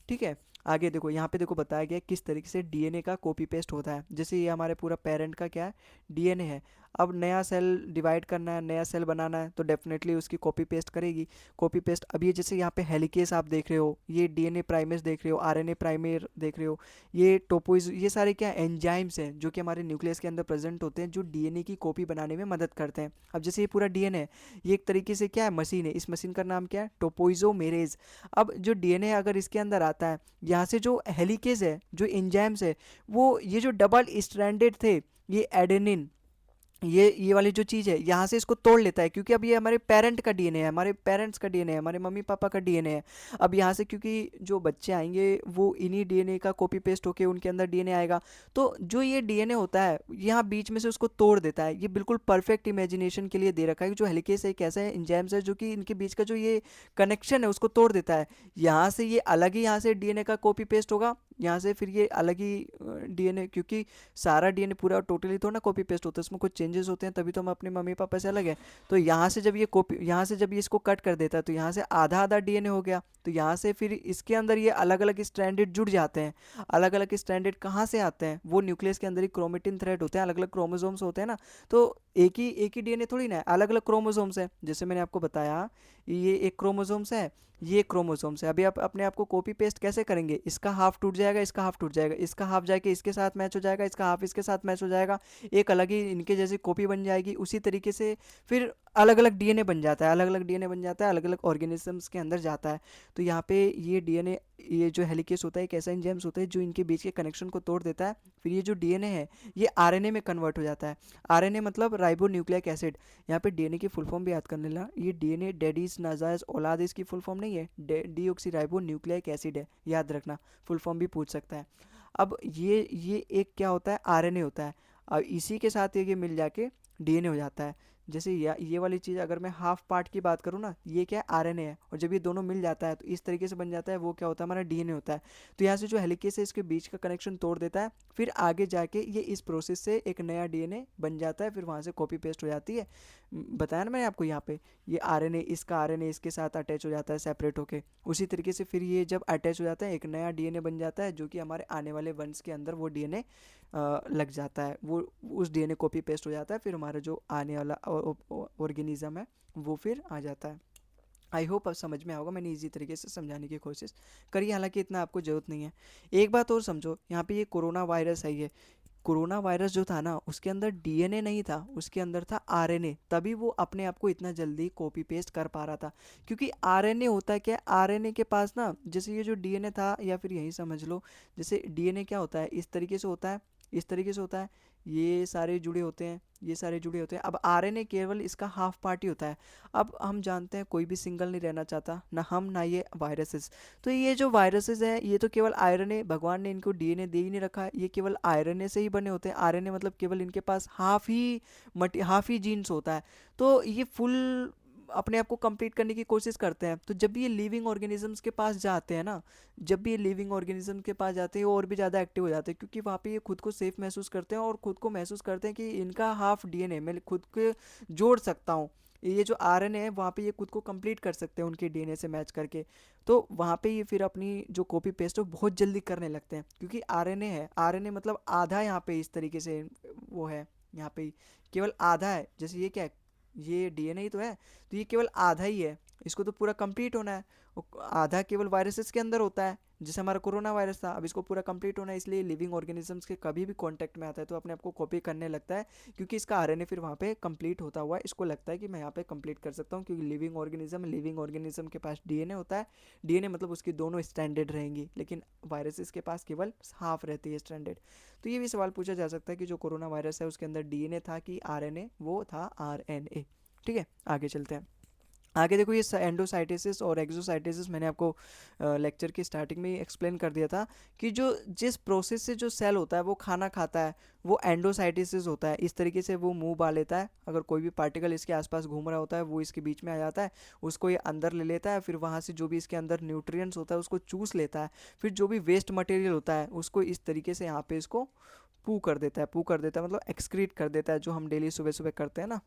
ठीक है, आगे देखो यहाँ पे देखो बताया गया है किस तरीके से डीएनए का कॉपी पेस्ट होता है। जैसे ये हमारे पूरा पेरेंट का क्या है, डीएनए है। अब नया सेल डिवाइड करना है, नया सेल बनाना है, तो डेफिनेटली उसकी कॉपी पेस्ट करेगी। कॉपी पेस्ट, अब ये जैसे यहाँ पे हेलिकेस आप देख रहे हो, ये डीएनए प्राइमेस देख रहे हो, आरएनए प्राइमेर देख रहे हो, ये टोपोइज, ये सारे क्या एंजाइम्स हैं जो कि हमारे न्यूक्लियस के अंदर प्रेजेंट होते हैं, जो डीएनए की कॉपी बनाने में मदद करते हैं। अब जैसे ये पूरा डीएनए है, ये एक तरीके से क्या है, मशीन है, इस मशीन का नाम क्या है, टोपोइजोमेरेज। अब जो डीएनए अगर इसके अंदर आता है, यहाँ से जो हेलिकेज है, जो एंजाइम्स है, वो ये जो डबल स्ट्रैंडेड थे, ये एडेनिन, ये वाली जो चीज़ है यहाँ से इसको तोड़ लेता है, क्योंकि अब ये हमारे पेरेंट का डीएनए है, हमारे पेरेंट्स का डीएनए है, हमारे मम्मी पापा का डीएनए है। अब यहाँ से क्योंकि जो बच्चे आएंगे वो इन्हीं डीएनए का कॉपी पेस्ट होके उनके अंदर डीएनए आएगा, तो जो ये डीएनए होता है यहाँ बीच में से उसको तोड़ देता है। ये बिल्कुल परफेक्ट इमेजिनेशन के लिए दे रखा है कि जो हेलिकेस है एक ऐसा एंजाइम्स है जो कि इनके बीच का जो ये कनेक्शन है उसको तोड़ देता है। यहाँ से ये अलग ही यहाँ से डीएनए का कॉपी पेस्ट होगा, यहाँ से फिर ये अलग ही डीएनए, क्योंकि सारा डीएनए पूरा टोटली थोड़ा ना कॉपी पेस्ट होता है, इसमें कुछ चेंजेस होते हैं, तभी तो हम अपने मम्मी पापा से अलग हैं। तो यहाँ से जब ये कॉपी, यहाँ से जब ये इसको कट कर देता है तो यहाँ से आधा आधा डीएनए हो गया, तो यहाँ से फिर इसके अंदर ये अलग अलग स्ट्रैंडेड जुड़ जाते हैं। अलग अलग स्ट्रैंडेड कहाँ से आते हैं, वो न्यूक्लियस के अंदर ही क्रोमेटिन थ्रेड होते हैं, अलग अलग क्रोमोसोम्स होते हैं ना, तो एक ही डीएनए थोड़ी ना है, अलग अलग क्रोमोसोम्स है। जैसे मैंने आपको बताया ये एक क्रोमोसोम्स है, ये एक क्रोमोसोम्स है। अभी आप अपने आप को कॉपी पेस्ट कैसे करेंगे, इसका हाफ टूट जाएगा, इसका हाफ टूट जाएगा, इसका हाफ जाके इसके साथ मैच हो जाएगा, इसका हाफ इसके साथ मैच हो जाएगा, एक अलग ही इनके जैसी कॉपी बन जाएगी। उसी तरीके से फिर अलग अलग डीएनए बन जाता है, अलग अलग डीएनए बन जाता है, अलग अलग ऑर्गेनिजम्स के अंदर जाता है। तो यहाँ पे ये डीएनए, ये जो हेलिकेस होता है एक ऐसा एंजाइम्स होता है जो इनके बीच के कनेक्शन को तोड़ देता है। फिर ये जो डीएनए है ये आरएनए में कन्वर्ट हो जाता है। आरएनए मतलब राइबो न्यूक्लिक एसिड। यहाँ पे डीएनए की फुल फॉर्म भी याद करने ला, ये डीएनए डैडीज नाजायज औलाद, इसकी फुल फॉर्म नहीं है, डीऑक्सी राइबो न्यूक्लिक एसिड है, याद रखना, फुल फॉर्म भी पूछ सकता है। अब ये एक क्या होता है, आरएनए होता है। अब इसी के साथ ये मिल जाके डीएनए हो जाता है। जैसे ये वाली चीज़ अगर मैं हाफ पार्ट की बात करूँ ना, ये क्या है, आरएनए है, और जब ये दोनों मिल जाता है तो इस तरीके से बन जाता है, वो क्या होता है, हमारा डीएनए होता है। तो यहाँ से जो हेलिकेस है इसके बीच का कनेक्शन तोड़ देता है, फिर आगे जाके ये इस प्रोसेस से एक नया डीएनए बन जाता है, फिर वहाँ से कॉपी पेस्ट हो जाती है। बताया ना मैंने आपको, यहाँ पे ये आरएनए, इसका आरएनए इसके साथ अटैच हो जाता है सेपरेट होके। उसी तरीके से फिर ये जब अटैच हो जाता है एक नया डीएनए बन जाता है, जो कि हमारे आने वाले वंश के अंदर वो डीएनए लग जाता है, वो उस डीएनए कॉपी पेस्ट हो जाता है, फिर हमारा जो आने वाला ऑर्गेनिज्म है वो फिर आ जाता है। आई होप अब समझ में आएगा, मैंने इजी तरीके से समझाने की कोशिश करी, हालांकि इतना आपको ज़रूरत नहीं है। एक बात और समझो, यहाँ पे ये कोरोना वायरस है, ये कोरोना वायरस जो था ना उसके अंदर डीएनए नहीं था, उसके अंदर था आरएनए, तभी वो अपने आप को इतना जल्दी कॉपी पेस्ट कर पा रहा था। क्योंकि आरएनए होता है क्या, आरएनए के पास ना, जैसे ये जो डीएनए था, या फिर यही समझ लो, जैसे डीएनए क्या होता है, इस तरीके से होता है, इस तरीके से होता है, ये सारे जुड़े होते हैं, ये सारे जुड़े होते हैं। अब आरएनए केवल इसका हाफ पार्ट ही होता है। अब हम जानते हैं कोई भी सिंगल नहीं रहना चाहता, ना हम ना ये वायरसेस। तो ये जो वायरसेस है ये तो केवल आयरन है, भगवान ने इनको डीएनए दे ही नहीं रखा है, ये केवल आयरन से ही बने होते हैं। आरएनए मतलब केवल इनके पास हाफ ही जीन्स होता है। तो ये फुल अपने आप को कंप्लीट करने की कोशिश करते हैं। तो जब भी ये लिविंग ऑर्गेनिजम्स के पास जाते हैं ना, जब भी ये लिविंग ऑर्गेनिज्म के पास जाते हैं, वो और भी ज़्यादा एक्टिव हो जाते हैं, क्योंकि वहाँ पे ये खुद को सेफ महसूस करते हैं, और खुद को महसूस करते हैं कि इनका हाफ डीएनए मैं खुद के जोड़ सकता हूँ। ये जो आरएनए है वहाँ पे ये खुद को कंप्लीट कर सकते हैं उनके डीएनए से मैच करके। तो वहाँ पे ये फिर अपनी जो कॉपी पेस्ट है वो बहुत जल्दी करने लगते हैं, क्योंकि आरएनए है, आरएनए मतलब आधा यहाँ पे इस तरीके से वो है, यहाँ पे केवल आधा है। जैसे ये क्या है, ये डीएनए ही तो है, तो ये केवल आधा ही है, इसको तो पूरा कंप्लीट होना है। आधा केवल वायरसेस के अंदर होता है, जैसे हमारा कोरोना वायरस था, अब इसको पूरा कंप्लीट होना है, इसलिए लिविंग ऑर्गेनिजम्स के कभी भी कांटेक्ट में आता है तो अपने आप को कॉपी करने लगता है, क्योंकि इसका आरएनए फिर वहाँ पे कंप्लीट होता हुआ है, इसको लगता है कि मैं यहाँ पे कंप्लीट कर सकता हूँ, क्योंकि लिविंग ऑर्गेनिज्म के पास डीएनए होता है। डीएनए मतलब उसकी दोनों स्टैंडर्ड रहेंगी, लेकिन वायरसेस के पास केवल हाफ रहती है स्टैंडर्ड। तो ये भी सवाल पूछा जा सकता है कि जो कोरोना वायरस है उसके अंदर डीएनए था कि आरएनए, वो था आरएनए। ठीक है, आगे चलते हैं। आगे देखो, ये एंडोसाइटिस और एक्सोसाइटिस मैंने आपको लेक्चर की स्टार्टिंग में ही एक्सप्लेन कर दिया था, कि जो जिस प्रोसेस से जो सेल होता है वो खाना खाता है, वो एंडोसाइटिस होता है। इस तरीके से वो मुंह बा लेता है, अगर कोई भी पार्टिकल इसके आसपास घूम रहा होता है वो इसके बीच में आ जाता है, उसको ये अंदर ले लेता है, फिर वहाँ से जो भी इसके अंदर न्यूट्रिएंट्स होता है उसको चूस लेता है, फिर जो भी वेस्ट मटेरियल होता है उसको इस तरीके से यहाँ पे इसको पू कर देता है, पू कर देता है मतलब एक्सक्रीट कर देता है, जो हम डेली सुबह सुबह करते हैं ना,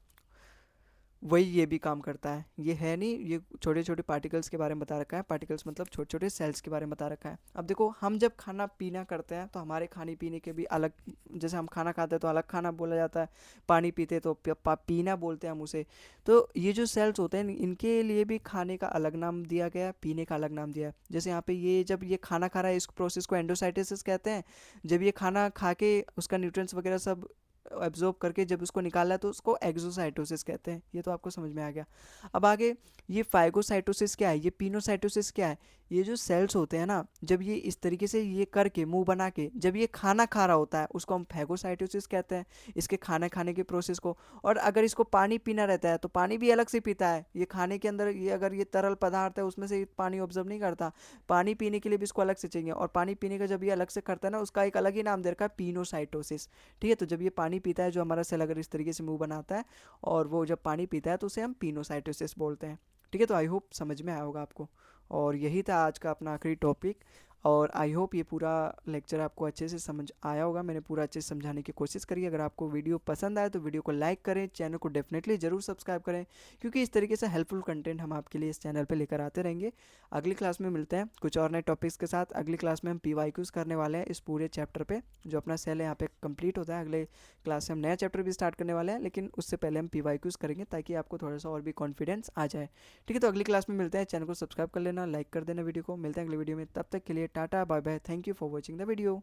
वही ये भी काम करता है। ये है नहीं, ये छोटे छोटे पार्टिकल्स के बारे में बता रखा है, पार्टिकल्स मतलब छोटे छोटे सेल्स के बारे में बता रखा है। अब देखो, हम जब खाना पीना करते हैं तो हमारे खाने पीने के भी अलग, जैसे हम खाना खाते हैं तो अलग खाना बोला जाता है, पानी पीते तो पीना बोलते हैं हम उसे। तो ये जो सेल्स होते हैं इनके लिए भी खाने का अलग नाम दिया गया है, पीने का अलग नाम दिया है। जैसे यहाँ पे ये जब ये खाना खा रहा है, इस प्रोसेस को एंडोसाइटोसिस कहते हैं। जब ये खाना खा के उसका न्यूट्रिएंट्स वगैरह सब एब्जॉर्ब करके जब उसको निकाला है तो उसको एक्सोसाइटोसिस कहते हैं। ये तो आपको समझ में आ गया। अब आगे, ये फाइगोसाइटोसिस क्या है, ये पिनोसाइटोसिस क्या है। ये जो सेल्स होते हैं ना, जब ये इस तरीके से ये करके मुंह बना के जब ये खाना खा रहा होता है उसको हम फैगोसाइटोसिस कहते हैं, इसके खाना खाने के प्रोसेस को। और अगर इसको पानी पीना रहता है तो पानी भी अलग से पीता है। ये खाने के अंदर ये अगर ये तरल पदार्थ है उसमें से पानी ऑब्जर्व नहीं करता, पानी पीने के लिए भी इसको अलग से चाहिए, और पानी पीने का जब ये अलग से करता है ना, उसका एक अलग ही नाम दे रखा है, पिनोसाइटोसिस। ठीक है, तो जब ये पानी पीता है, जो हमारा सेल अगर इस तरीके से मुंह बनाता है और वो जब पानी पीता है तो उसे हम पिनोसाइटोसिस बोलते हैं। ठीक है, तो आई होप समझ में आया होगा आपको। और यही था आज का अपना आखिरी टॉपिक। और आई होप ये पूरा लेक्चर आपको अच्छे से समझ आया होगा। मैंने पूरा अच्छे से समझाने की कोशिश करी है। अगर आपको वीडियो पसंद आए तो वीडियो को लाइक करें, चैनल को डेफिनेटली ज़रूर सब्सक्राइब करें, क्योंकि इस तरीके से हेल्पफुल कंटेंट हम आपके लिए इस चैनल पर लेकर आते रहेंगे। अगली क्लास में मिलते हैं कुछ और नए टॉपिक्स के साथ। अगली क्लास में हम PYQs करने वाले हैं इस पूरे चैप्टर पे। जो अपना सेल है यहाँ पे कंप्लीट होता है। अगले क्लास से हम नया चैप्टर भी स्टार्ट करने वाले हैं, लेकिन उससे पहले हम PYQs करेंगे ताकि आपको थोड़ा सा और भी कॉन्फिडेंस आ जाए। ठीक है, तो अगली क्लास में मिलते हैं। चैनल को सब्सक्राइब कर लेना, लाइक कर देना वीडियो को। मिलते हैं अगले वीडियो में, तब तक के लिए tata bye bye, thank you for watching the video.